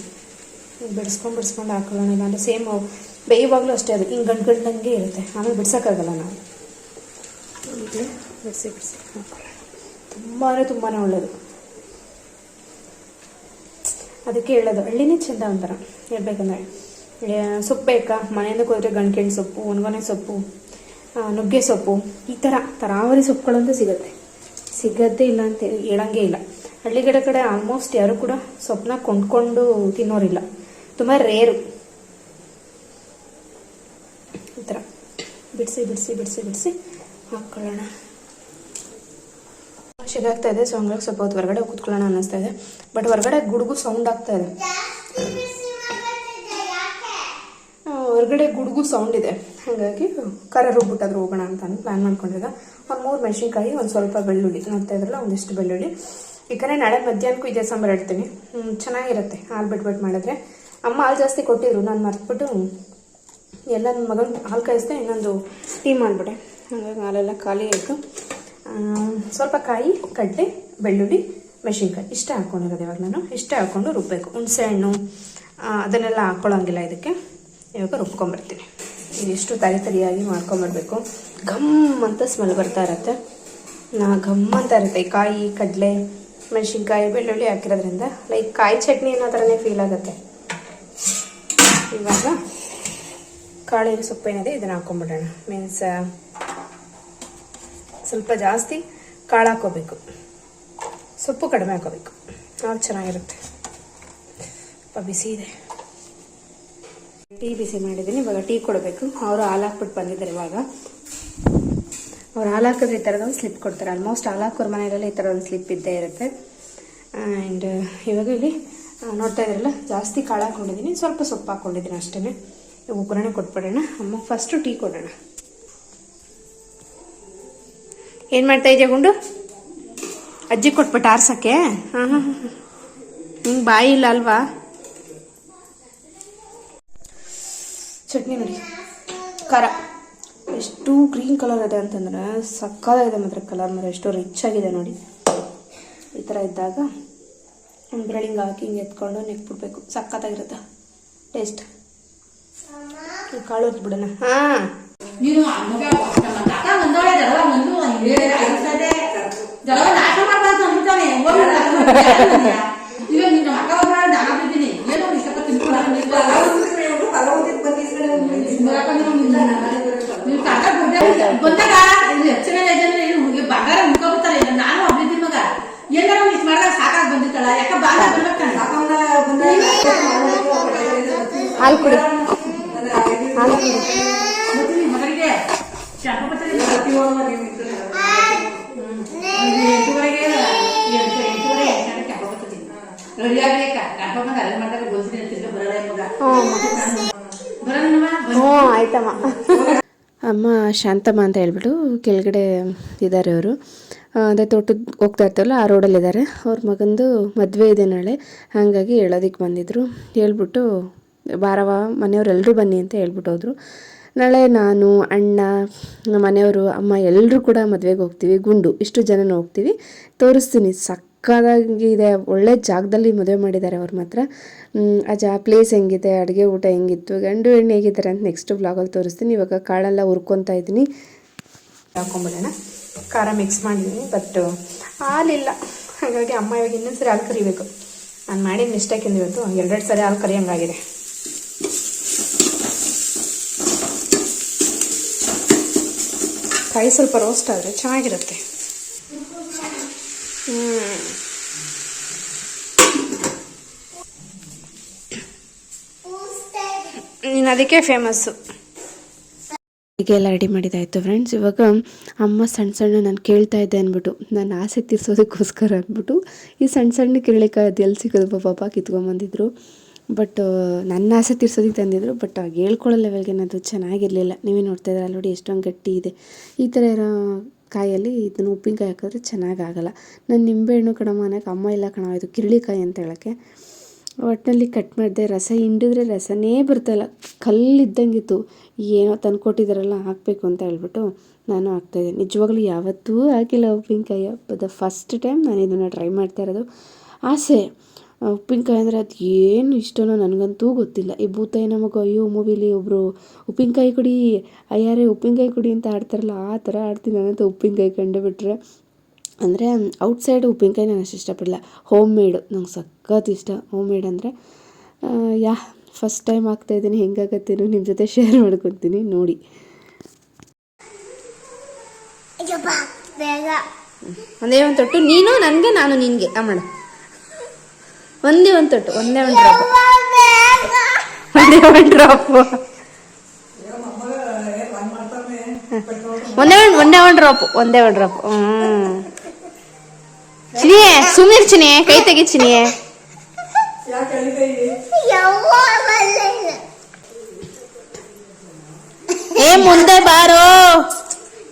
ಬಿಡಿಸ್ಕೊಂಡು ಹಾಕೊಳ್ಳೋಣ. ಇಲ್ಲಾಂದರೆ ಸೇಮ್ ಬೇಯುವಾಗಲೂ ಅಷ್ಟೇ, ಅದು ಹಿಂಗೆ ಗಂಟಂಗೆ ಇರುತ್ತೆ, ಆಮೇಲೆ ಬಿಡ್ಸೋಕ್ಕಾಗಲ್ಲ ನಾವು. ಹೀಗೆ ಬಿಡಿಸಿ ಹಾಕೊಳ್ಳೋಣ. ತುಂಬಾ ಒಳ್ಳೆಯದು. ಅದಕ್ಕೆ ಹೇಳೋದು ಹಳ್ಳಿನೇ ಚೆಂದ ಒಂಥರ ಹೇಳ್ಬೇಕಂದ್ರೆ. ಸೊಪ್ಪು ಬೇಕಾ, ಮನೆಯಿಂದ ಹೋದರೆ ಗಂಟ್ಗೆಣ್ ಸೊಪ್ಪು, ಒಣಗೊನೆ ಸೊಪ್ಪು, ನುಗ್ಗೆ ಸೊಪ್ಪು, ಈ ಥರ ತರಾವರಿ ಸೊಪ್ಪುಗಳಂತೂ ಸಿಗದ್ದೇ ಇಲ್ಲ ಅಂತ ಹೇಳಂಗೇ ಇಲ್ಲ. ಹಳ್ಳಿಗಡೆ ಕಡೆ ಆಲ್ಮೋಸ್ಟ್ ಯಾರು ಕೂಡ ಸೊಪ್ಪನ್ನ ಕೊಂಡ್ಕೊಂಡು ತಿನ್ನೋರಿಲ್ಲ, ತುಂಬ ರೇರು. ಈ ಥರ ಬಿಡಿಸಿ ಹಾಕ್ಕೊಳ್ಳೋಣ. ಸಿಗಾಗ್ತಾ ಇದೆ. ಸೊ ಹಂಗಾಗಿ ಸ್ವಲ್ಪ ಹೊತ್ತು ಹೊರಗಡೆ ಕೂತ್ಕೊಳ್ಳೋಣ ಅನ್ನಿಸ್ತಾ ಇದೆ. ಬಟ್ ಹೊರಗಡೆ ಗುಡುಗು ಸೌಂಡ್ ಆಗ್ತಾ ಇದೆ. ಹೊರಗಡೆ ಗುಡುಗು ಸೌಂಡ್ ಇದೆ. ಹಾಗಾಗಿ ಖಾರ ರುಬ್ಬಿಟ್ಟಾದ್ರೂ ಹೋಗೋಣ ಅಂತ ಪ್ಲ್ಯಾನ್ ಮಾಡ್ಕೊಂಡಿದ್ದೆ. ಒಂದು 3 ಮೆಣಸಿನ್ಕಾಯಿ, ಒಂದು ಸ್ವಲ್ಪ ಬೆಳ್ಳುಳ್ಳಿ, ನೋಡ್ತಾ ಇದ್ರಲ್ಲ ಒಂದಿಷ್ಟು ಬೆಳ್ಳುಳ್ಳಿ. ಯಾಕಂದರೆ ನಾಳೆ ಮಧ್ಯಾಹ್ನಕ್ಕೂ ಇದೇ ಸಾಂಬಾರು ಇಡ್ತೀನಿ. ಚೆನ್ನಾಗಿರುತ್ತೆ ಹಾಲು ಬಿಟ್ಬಿಟ್ಟು ಮಾಡಿದ್ರೆ. ಅಮ್ಮ ಹಾಲು ಜಾಸ್ತಿ ಕೊಟ್ಟಿದ್ರು, ನಾನು ಮರ್ತ್ಬಿಟ್ಟು ಎಲ್ಲ ನನ್ನ ಮಗನ ಹಾಲು ಕಾಯಿಸ್ದೆ, ಇನ್ನೊಂದು ಟೀ ಮಾಡಿಬಿಟ್ಟೆ. ಹಾಗಾಗಿ ಹಾಲೆಲ್ಲ ಖಾಲಿ ಆಯಿತು. ಸ್ವಲ್ಪ ಕಾಯಿ, ಕಡಲೆ, ಬೆಳ್ಳುಳ್ಳಿ, ಮೆಣಸಿನ್ಕಾಯಿ ಇಷ್ಟೇ ಹಾಕ್ಕೊಂಡಿರೋದು. ಇವಾಗ ನಾನು ಇಷ್ಟೇ ಹಾಕ್ಕೊಂಡು ರುಬ್ಬಬೇಕು. ಹುಣಸೆ ಹಣ್ಣು ಅದನ್ನೆಲ್ಲ ಹಾಕ್ಕೊಳ್ಳೋಂಗಿಲ್ಲ ಇದಕ್ಕೆ. ಇವಾಗ ರುಬ್ಕೊಂಬರ್ತೀನಿ. ಇದಿಷ್ಟು ತರಿಯಾಗಿ ಮಾಡ್ಕೊಂಬರ್ಬೇಕು. ಘಮ್ ಅಂತ ಸ್ಮೆಲ್ ಬರ್ತಾ ಇರುತ್ತೆ. ಘಮ್ ಅಂತ ಇರುತ್ತೆ ಈ ಕಾಯಿ, ಕಡಲೆ, ಮೆಣಸಿನ್ಕಾಯಿ, ಬೆಳ್ಳುಳ್ಳಿ ಹಾಕಿರೋದ್ರಿಂದ. ಲೈಕ್ ಕಾಯಿ ಚಟ್ನಿ ಅನ್ನೋ ಥರನೇ ಫೀಲ್ ಆಗುತ್ತೆ. ಇವಾಗ ಕಾಳಿನ ಸೊಪ್ಪೇನಿದೆ ಇದನ್ನು ಹಾಕ್ಕೊಂಬಿಡೋಣ. ಮೀನ್ಸ್ ಸ್ವಲ್ಪ ಜಾಸ್ತಿ ಕಾಳು ಹಾಕೋಬೇಕು, ಸೊಪ್ಪು ಕಡಿಮೆ ಹಾಕೋಬೇಕು, ಆಗ ಚೆನ್ನಾಗಿರುತ್ತೆ. ಸ್ವಲ್ಪ ಬಿಸಿ ಇದೆ. ಟೀ ಬಿಸಿ ಮಾಡಿದ್ದೀನಿ, ಇವಾಗ ಟೀ ಕೊಡಬೇಕು. ಅವರು ಹಾಲು ಹಾಕ್ಬಿಟ್ಟು ಬಂದಿದ್ದಾರೆ. ಇವಾಗ ಅವ್ರು ಹಾಲು ಹಾಕಿದ್ರೆ ಈ ಥರದ ಒಂದು ಸ್ಲಿಪ್ ಕೊಡ್ತಾರೆ. ಆಲ್ಮೋಸ್ಟ್ ಹಾಲು ಹಾಕೋರ ಮನೆಯಲ್ಲೆಲ್ಲ ಈ ಥರ ಒಂದು ಸ್ಲಿಪ್ ಇದ್ದೇ ಇರುತ್ತೆ. ಆ್ಯಂಡ್ ಇವಾಗ ಇಲ್ಲಿ ನೋಡ್ತಾ ಇದ್ರಲ್ಲ, ಜಾಸ್ತಿ ಕಾಳು ಹಾಕ್ಕೊಂಡಿದ್ದೀನಿ, ಸ್ವಲ್ಪ ಸೊಪ್ಪು ಹಾಕ್ಕೊಂಡಿದ್ದೀನಿ ಅಷ್ಟೇ. ಒಗ್ಗರಣೆ ಕೊಟ್ಬಿಡೋಣ. ಅಮ್ಮ ಫಸ್ಟು ಟೀ ಕೊಡೋಣ. ಏನು ಮಾಡ್ತಾ ಇದೆಯಾ ಗುಂಡು? ಅಜ್ಜಿ ಕೊಟ್ಬಿಟ್ಟು ಆರ್ಸಕ್ಕೆ? ಹಾಂ ಹಾಂ ಹಾಂ, ನಿಂಗೆ ಬಾಯಿ ಇಲ್ಲ ಅಲ್ವಾ? ಚಟ್ನಿ ನೋಡಿ, ಖಾರ ಎಷ್ಟು ಗ್ರೀನ್ ಕಲರ್ ಇದೆ ಅಂತಂದ್ರೆ ಸಕ್ಕತ್ತಾಗಿದೆ ಮಾತ್ರ ಕಲರ್. ಮಾತ್ರ ಎಷ್ಟು ರಿಚ್ ಆಗಿದೆ ನೋಡಿ. ಈ ಥರ ಇದ್ದಾಗ ಒಂದು ಬೆಳ್ಳಿಂಗ್ ಹಾಕಿ ಹಿಂಗೆ ಎತ್ಕೊಂಡು ನೆಕ್ಬಿಡ್ಬೇಕು, ಸಕ್ಕತ್ತಾಗಿರುತ್ತೆ ಟೇಸ್ಟ್. ಕಾಳು ಹೊತ್ಬಿಡೋಣ. ಹಾಂ, ಬಂಗಾರ ಮುಖಬರ್ತಾರೆ. ನಾನು ಅಭಿವೃದ್ಧಿ ಮಗ ಎಲ್ಲರೂ ಮಿಸ್ ಮಾಡಿದಾಗ ಸಾಕಾಗಿ ಬಂದಿತ್ತಲ್ಲ, ಯಾಕೆ ಬಾಗ ಹಾಲು ಕುಡಿ, ಹಾಲು ಕುಡಿ. ಮಗನಿಗೆ ರೆಡಿ ಆಗ್ಬೇಕ ಗಂಟೆ ಮಗ ಅಲ್ಲ ಮಾಡಿದಾಗ ಗೊತ್ತಿದೆ ಬರಲ್ಲ ಮಗ. ಹ್ಞೂ ಆಯ್ತಮ್ಮ. ಅಮ್ಮ ಶಾಂತಮ್ಮ ಅಂತ ಹೇಳ್ಬಿಟ್ಟು ಕೆಳಗಡೆ ಇದ್ದಾರೆ ಅವರು. ಅದೇ ತೋಟಕ್ಕೆ ಹೋಗ್ತಾ ಇರ್ತಾರಲ್ಲ ಆ ರೋಡಲ್ಲಿದ್ದಾರೆ. ಅವ್ರ ಮಗಂದು ಮದುವೆ ಇದೆ ನಾಳೆ, ಹಾಗಾಗಿ ಹೇಳೋದಕ್ಕೆ ಬಂದಿದ್ದರು. ಹೇಳ್ಬಿಟ್ಟು ಬಾರವ ಮನೆಯವರೆಲ್ಲರೂ ಬನ್ನಿ ಅಂತ ಹೇಳ್ಬಿಟ್ಟು ಹೋದರು. ನಾಳೆ ನಾನು, ಅಣ್ಣ, ನಮ್ಮ ಮನೆಯವರು, ಅಮ್ಮ ಎಲ್ಲರೂ ಕೂಡ ಮದುವೆಗೆ ಹೋಗ್ತೀವಿ. ಗುಂಡು ಇಷ್ಟು ಜನನ ಹೋಗ್ತೀವಿ. ತೋರಿಸ್ತೀನಿ, ಸಕ್ಕತ್ತಾಗಿದೆ. ಒಳ್ಳೆ ಜಾಗದಲ್ಲಿ ಮದುವೆ ಮಾಡಿದ್ದಾರೆ ಅವ್ರು ಮಾತ್ರ. ಆ ಪ್ಲೇಸ್ ಹೆಂಗಿದೆ, ಅಡುಗೆ ಊಟ ಹೆಂಗಿತ್ತು, ಗಂಡು ಹೆಣ್ಣು ಹೇಗಿದ್ದಾರೆ ಅಂತ ನೆಕ್ಸ್ಟ್ ಬ್ಲಾಗಲ್ಲಿ ತೋರಿಸ್ತೀನಿ. ಇವಾಗ ಕಾಳೆಲ್ಲ ಹುರ್ಕೊತಾ ಇದ್ದೀನಿ. ಹಾಕೊಂಬಿಡೋಣ. ಖಾರ ಮಿಕ್ಸ್ ಮಾಡಿದ್ದೀನಿ, ಬಟ್ ಹಾಲಿಲ್ಲ. ಹಾಗಾಗಿ ಅಮ್ಮ ಇವಾಗ ಇನ್ನೊಂದು ಸರಿ ಹಾಲು ಕರಿಬೇಕು. ನಾನು ಮಾಡಿದ ಮಿಸ್ಟೇಕಿಂದ ಇವತ್ತು 2 ಸರಿ ಹಾಲು ಕರಿಯಂಗಾಗಿದೆ. ಕಾಯಿ ಸ್ವಲ್ಪ ರೋಸ್ಟ್ ಆದರೆ ಚೆನ್ನಾಗಿರುತ್ತೆ. ನೀನು ಅದಕ್ಕೆ ಫೇಮಸ್ಸು. ಹೀಗೆಲ್ಲ ರೆಡಿ ಮಾಡಿದ್ದಾಯಿತು ಫ್ರೆಂಡ್ಸ್. ಇವಾಗ ಅಮ್ಮ ಸಣ್ಣ ಸಣ್ಣ ನಾನು ಕೇಳ್ತಾ ಇದ್ದೆ ಅಂದ್ಬಿಟ್ಟು, ನನ್ನ ಆಸೆ ತೀರ್ಸೋದಕ್ಕೋಸ್ಕರ ಅಂದ್ಬಿಟ್ಟು ಈ ಸಣ್ಣ ಸಣ್ಣ ಕಿರಳಿಕಾಯಿ ಅದು ಎಲ್ಲಿ ಸಿಗೋದು ಪಾಪ ಕಿತ್ಕೊಂಬಂದಿದ್ರು. ಬಟ್ ನನ್ನ ಆಸೆ ತೀರ್ಸೋದಕ್ಕೆ ತಂದಿದ್ರು. ಬಟ್ ಹೇಳ್ಕೊಳ್ಳೋ ಲೆವೆಲ್ಗೆ ಅದು ಚೆನ್ನಾಗಿರಲಿಲ್ಲ. ನೀವೇ ನೋಡ್ತಾ ಇದ್ದಾರೆ ನೋಡಿ ಎಷ್ಟೊಂದು ಗಟ್ಟಿ ಇದೆ. ಈ ಥರ ಇರೋ ಕಾಯಲ್ಲಿ ಇದನ್ನು ಉಪ್ಪಿನಕಾಯಿ ಹಾಕಿದ್ರೆ ಚೆನ್ನಾಗಾಗಲ್ಲ. ನಾನು ನಿಂಬೆಹಣ್ಣು ಕಣಮ್ಮ ಅನ್ನೋಕ್ಕೆ ಅಮ್ಮ ಇಲ್ಲ ಕಣ, ಇದು ಕಿರಳಿಕಾಯಿ ಅಂತ ಹೇಳೋಕ್ಕೆ. ಒಟ್ಟಿನಲ್ಲಿ ಕಟ್ ಮಾಡಿದೆ. ರಸ ಹಿಂಡಿದ್ರೆ ರಸನೇ ಬರ್ತಾಯಿಲ್ಲ, ಕಲ್ಲಿದ್ದಂಗಿತ್ತು. ಏನೋ ತಂದು ಕೊಟ್ಟಿದ್ದಾರಲ್ಲ ಹಾಕಬೇಕು ಅಂತ ಹೇಳ್ಬಿಟ್ಟು ನಾನು ಹಾಕ್ತಾಯಿದ್ದೆ. ನಿಜವಾಗ್ಲೂ ಯಾವತ್ತೂ ಹಾಕಿಲ್ಲ ಉಪ್ಪಿನಕಾಯಿ. ದ ಫಸ್ಟ್ ಟೈಮ್ ನಾನು ಇದನ್ನು ಟ್ರೈ ಮಾಡ್ತಾ ಇರೋದು. ಆಸೆ ಉಪ್ಪಿನಕಾಯಿ ಅಂದರೆ ಅದು ಏನು ಇಷ್ಟನೋ ನನಗಂತೂ ಗೊತ್ತಿಲ್ಲ. ಈ ಭೂತಾಯಿ ನಮಗೆ ಅಯ್ಯೋ ಮೂವಿಲಿ ಒಬ್ಬರು ಉಪ್ಪಿನಕಾಯಿ ಕುಡಿ, ಅಯ್ಯಾರೆ ಉಪ್ಪಿನಕಾಯಿ ಕುಡಿ ಅಂತ ಆಡ್ತಾರಲ್ಲ, ಆ ಥರ ಆಡ್ತೀನಿ ನಾನಂತೂ ಉಪ್ಪಿನಕಾಯಿ ಕಂಡು ಬಿಟ್ಟರೆ. ಅಂದರೆ ಔಟ್ಸೈಡ್ ಉಪ್ಪಿನಕಾಯಿ ನಾನು ಅಷ್ಟು ಇಷ್ಟಪಡಲ್ಲ. ಹೋಮ್ ಮೇಡು ನಂಗೆ ಸಖತ್ ಇಷ್ಟ. ಹೋಮ್ ಮೇಡ್ ಅಂದರೆ ಫಸ್ಟ್ ಟೈಮ್ ಆಗ್ತಾಯಿದ್ದೀನಿ. ಹೆಂಗಾಗತ್ತೇನೋ ನಿಮ್ಮ ಜೊತೆ ಶೇರ್ ಮಾಡ್ಕೊತೀನಿ ನೋಡಿ. ಒಂದೇ ಒಂದು ತೊಟ್ಟು ನೀನು ನನಗೆ, ನಾನು ನಿನಗೆ. ಮಾಡು ಒಂದೇ ಒಂದು ತೊಟ್ಟು, ಒಂದೇ ಒಂದು ಡ್ರಾಪ್, ಒಂದೇ ಒಂದು ಡ್ರಾಪ್, ಒಂದೇ ಒಂದು ಡ್ರಾಪ್, ಒಂದೇ ಒಂದು ಡ್ರಾಪ್. ಚಿನಿಯೇ ಸುಮ್ಮನೆ ಚಿನಿಯೇ, ಕೈ ತೆಗಿ ಚಿನಿಯೇ. ಏ ಮುಂದೆ ಬಾರೋ,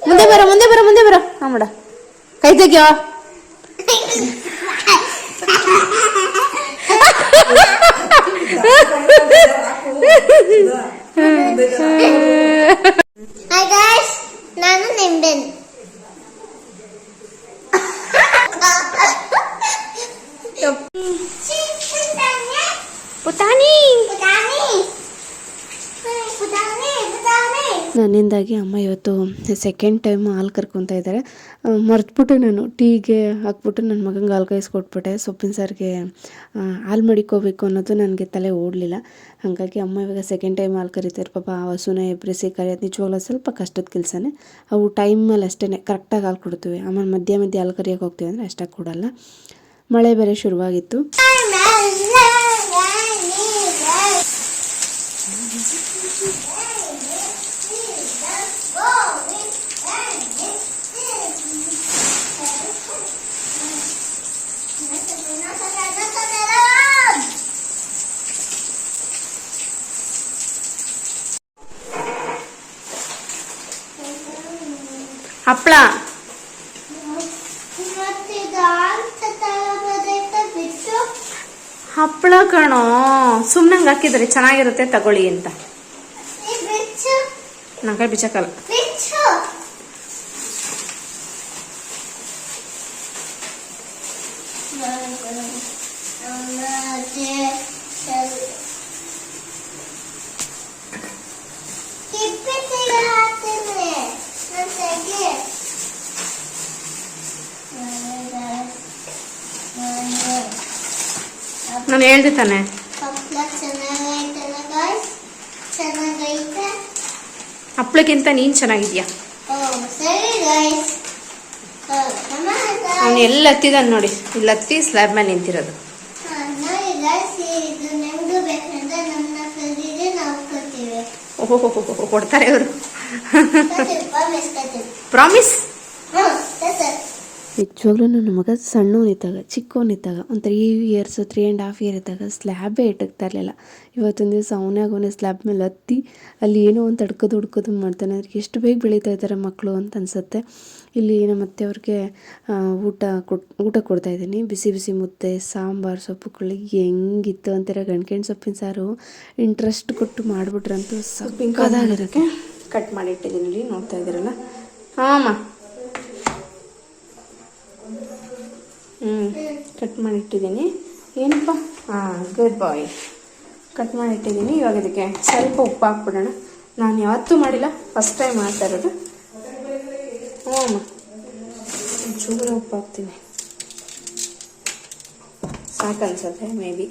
ಮುಂದೆ ಬರೋ, ಮುಂದೆ ಬರೋ, ಮುಂದೆ ಬರೋ. ಮಾಡ ಕೈ ತೆಗಿಯೋ. ನಾನು ನಿಂಬೆನ್ ಪುಟಾಣಿ. ನನ್ನಿಂದಾಗಿ ಅಮ್ಮ ಇವತ್ತು ಸೆಕೆಂಡ್ ಟೈಮ್ ಹಾಲು ಕರ್ಕೊತಾ ಇದ್ದಾರೆ. ಮರೆತ್ಬಿಟ್ಟು ನಾನು ಟೀಗೆ ಹಾಕ್ಬಿಟ್ಟು ನನ್ನ ಮಗಂಗೆ ಹಾಲು ಕಾಯಿಸ್ಕೊಟ್ಬಿಟ್ಟೆ. ಸೊಪ್ಪಿನ ಸಾರಿಗೆ ಹಾಲು ಮಡಿಕೋಬೇಕು ಅನ್ನೋದು ನನಗೆ ತಲೆ ಓಡಲಿಲ್ಲ. ಹಾಗಾಗಿ ಅಮ್ಮ ಇವಾಗ ಸೆಕೆಂಡ್ ಟೈಮ್ ಹಾಲು ಕರಿತಾರೆ. ಪಾಪ ಆ ಹಸುನ ಎಬ್ರಿಸಿ ಕರಿಯೋದು ನಿಜವಾಗ್ಲೂ ಸ್ವಲ್ಪ ಕಷ್ಟದ ಕೆಲಸನೇ. ಅವು ಟೈಮಲ್ಲಿ ಅಷ್ಟೇ ಕರೆಕ್ಟಾಗಿ ಹಾಲು ಕೊಡ್ತೀವಿ. ಆಮೇಲೆ ಮಧ್ಯ ಮಧ್ಯೆ ಹಾಲು ಕರಿಯೋಕೆ ಹೋಗ್ತೀವಿ ಅಂದರೆ ಅಷ್ಟಾಗಿ ಕೊಡಲ್ಲ. ಮಳೆ ಬೇರೆ ಶುರುವಾಗಿತ್ತು. ಹಪ್ಪಳ ಹಪ್ಪಳ ಕಣೋ, ಸುಮ್ಮನಂಗೆ ಹಾಕಿದ್ರೆ ಚೆನ್ನಾಗಿರುತ್ತೆ ತಗೊಳ್ಳಿ ಅಂತ. ನಂಗೆ ಬಿಚ್ಚಕ್ಕಲ್ಲ. ನಾನು ಹೇಳ್ದೆ ತಾನೆ, ಹಪ್ಳಕ್ಕಿಂತ ನೀನ್ ಚೆನ್ನಾಗಿದ್ಯಾ. ಅವನು ಎಲ್ಲ ಹತ್ತಿದಾನೆ ನೋಡಿ, ಇಲ್ಲಿ ಹತ್ತಿ ಸ್ಲ್ಯಾಬ್ ಮೇಲೆ ನಿಂತಿರೋದು. ಓಹೋ ಕೊಡ್ತಾರೆ ಅವರು. ಪ್ರಾಮಿಸ್. ನಿಜವಾಗ್ಲೂ ನನ್ನ ಮಗ ಸಣ್ಣವನಿದ್ದಾಗ, ಚಿಕ್ಕವನಿದ್ದಾಗ, ಒಂದು 3 ಇಯರ್ಸು 3.5 ಇಯರ್ ಇದ್ದಾಗ ಸ್ಲ್ಯಾಬೇ ಇಟ್ಟಕ್ತಾ ಇರಲಿಲ್ಲ. ಇವತ್ತೊಂದು ದಿವಸ ಅವನೇ ಸ್ಲ್ಯಾಬ್ ಮೇಲೆ ಹತ್ತಿ ಅಲ್ಲಿ ಏನೋ ಒಂದು ಹುಡ್ಕೋದು ಮಾಡ್ತಾನೆ. ಅದಕ್ಕೆ ಎಷ್ಟು ಬೇಗ ಬೆಳೀತಾ ಇದ್ದಾರೆ ಮಕ್ಕಳು ಅಂತ ಅನಿಸುತ್ತೆ. ಇಲ್ಲಿ ನಮ್ಮ ಅತ್ತೆಯವ್ರಿಗೆ ಊಟ ಕೊಡ್ತಾಯಿದ್ದೀನಿ. ಬಿಸಿ ಬಿಸಿ ಮುದ್ದೆ, ಸಾಂಬಾರು, ಸೊಪ್ಪುಗಳು ಹೆಂಗಿತ್ತು ಅಂತೀರ. ಗಂಟ್ಗೆಣ್ ಸೊಪ್ಪಿನ ಸಾರು ಇಂಟ್ರೆಸ್ಟ್ ಕೊಟ್ಟು ಮಾಡಿಬಿಟ್ರಂತೂ ಸೊಪ್ಪಿನದಾಗಿರೋಕ್ಕೆ ಕಟ್ ಮಾಡಿಟ್ಟಿದ್ದೀನಿ. ಇಲ್ಲಿ ನೋಡ್ತಾ ಇದ್ದೀರಲ್ಲ. ಹಾಂ ಕಟ್ ಮಾಡಿಟ್ಟಿದ್ದೀನಿ. ಏನಪ್ಪ, ಗುಡ್ ಬಾಯ್. ಕಟ್ ಮಾಡಿಟ್ಟಿದ್ದೀನಿ. ಇವಾಗ ಇದಕ್ಕೆ ಸ್ವಲ್ಪ ಉಪ್ಪು ಹಾಕ್ಬಿಡೋಣ. ನಾನು ಯಾವತ್ತೂ ಮಾಡಿಲ್ಲ, ಫಸ್ಟ್ ಟೈಮ್ ಮಾಡ್ತಾ ಇರೋದು. ಒಂಚೂರು ಉಪ್ಪು ಹಾಕ್ತೀನಿ, ಸಾಕನ್ಸುತ್ತೆ ಮೇ ಬಿ.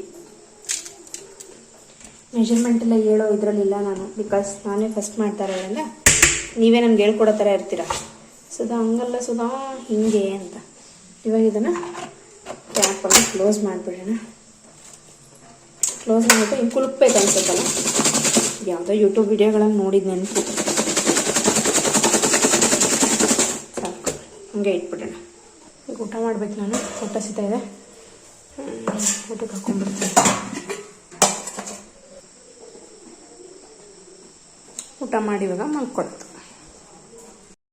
ಮೆಜರ್ಮೆಂಟ್ ಎಲ್ಲ ಹೇಳೋ ಇದರಲ್ಲಿಲ್ಲ ನಾನು, ಬಿಕಾಸ್ ನಾನೇ ಫಸ್ಟ್ ಮಾಡ್ತಾ ಇರೋದ್ರಿಂದ ನೀವೇ ನಮ್ಗೆ ಹೇಳ್ಕೊಡೋ ಥರ ಇರ್ತೀರ. ಸುಧಾ ಹಂಗಲ್ಲ ಸುಧಾ, ಹಿಂಗೆ ಅಂತ. ಇವಾಗ ಇದನ್ನು ಕ್ಯಾಪನ್ನು ಕ್ಲೋಸ್ ಮಾಡಿಬಿಡೋಣ. ಕ್ಲೋಸ್ ಮಾಡಿಬಿಟ್ಟು ಹಿಂಗೆ ಕುಲುಕ್ಬೇಕು ಅನ್ಸುತ್ತಲ್ಲ, ಯಾವುದೋ ಯೂಟ್ಯೂಬ್ ವಿಡಿಯೋಗಳನ್ನು ನೋಡಿದ ನೆನಪು. ಸಾಕು, ಹಂಗೆ ಇಟ್ಬಿಡೋಣ. ಈಗ ಊಟ ಮಾಡ್ಬೇಕು ನಾನು, ಊಟ ಸಿಗ್ತಾ ಇದೆ. ಊಟಕ್ಕೆ ಹಾಕೊಂಡ್ಬಿಡ್ತೀನಿ. ಊಟ ಮಾಡಿ ಇವಾಗ ಮಲ್ಕೊಡ್ತು.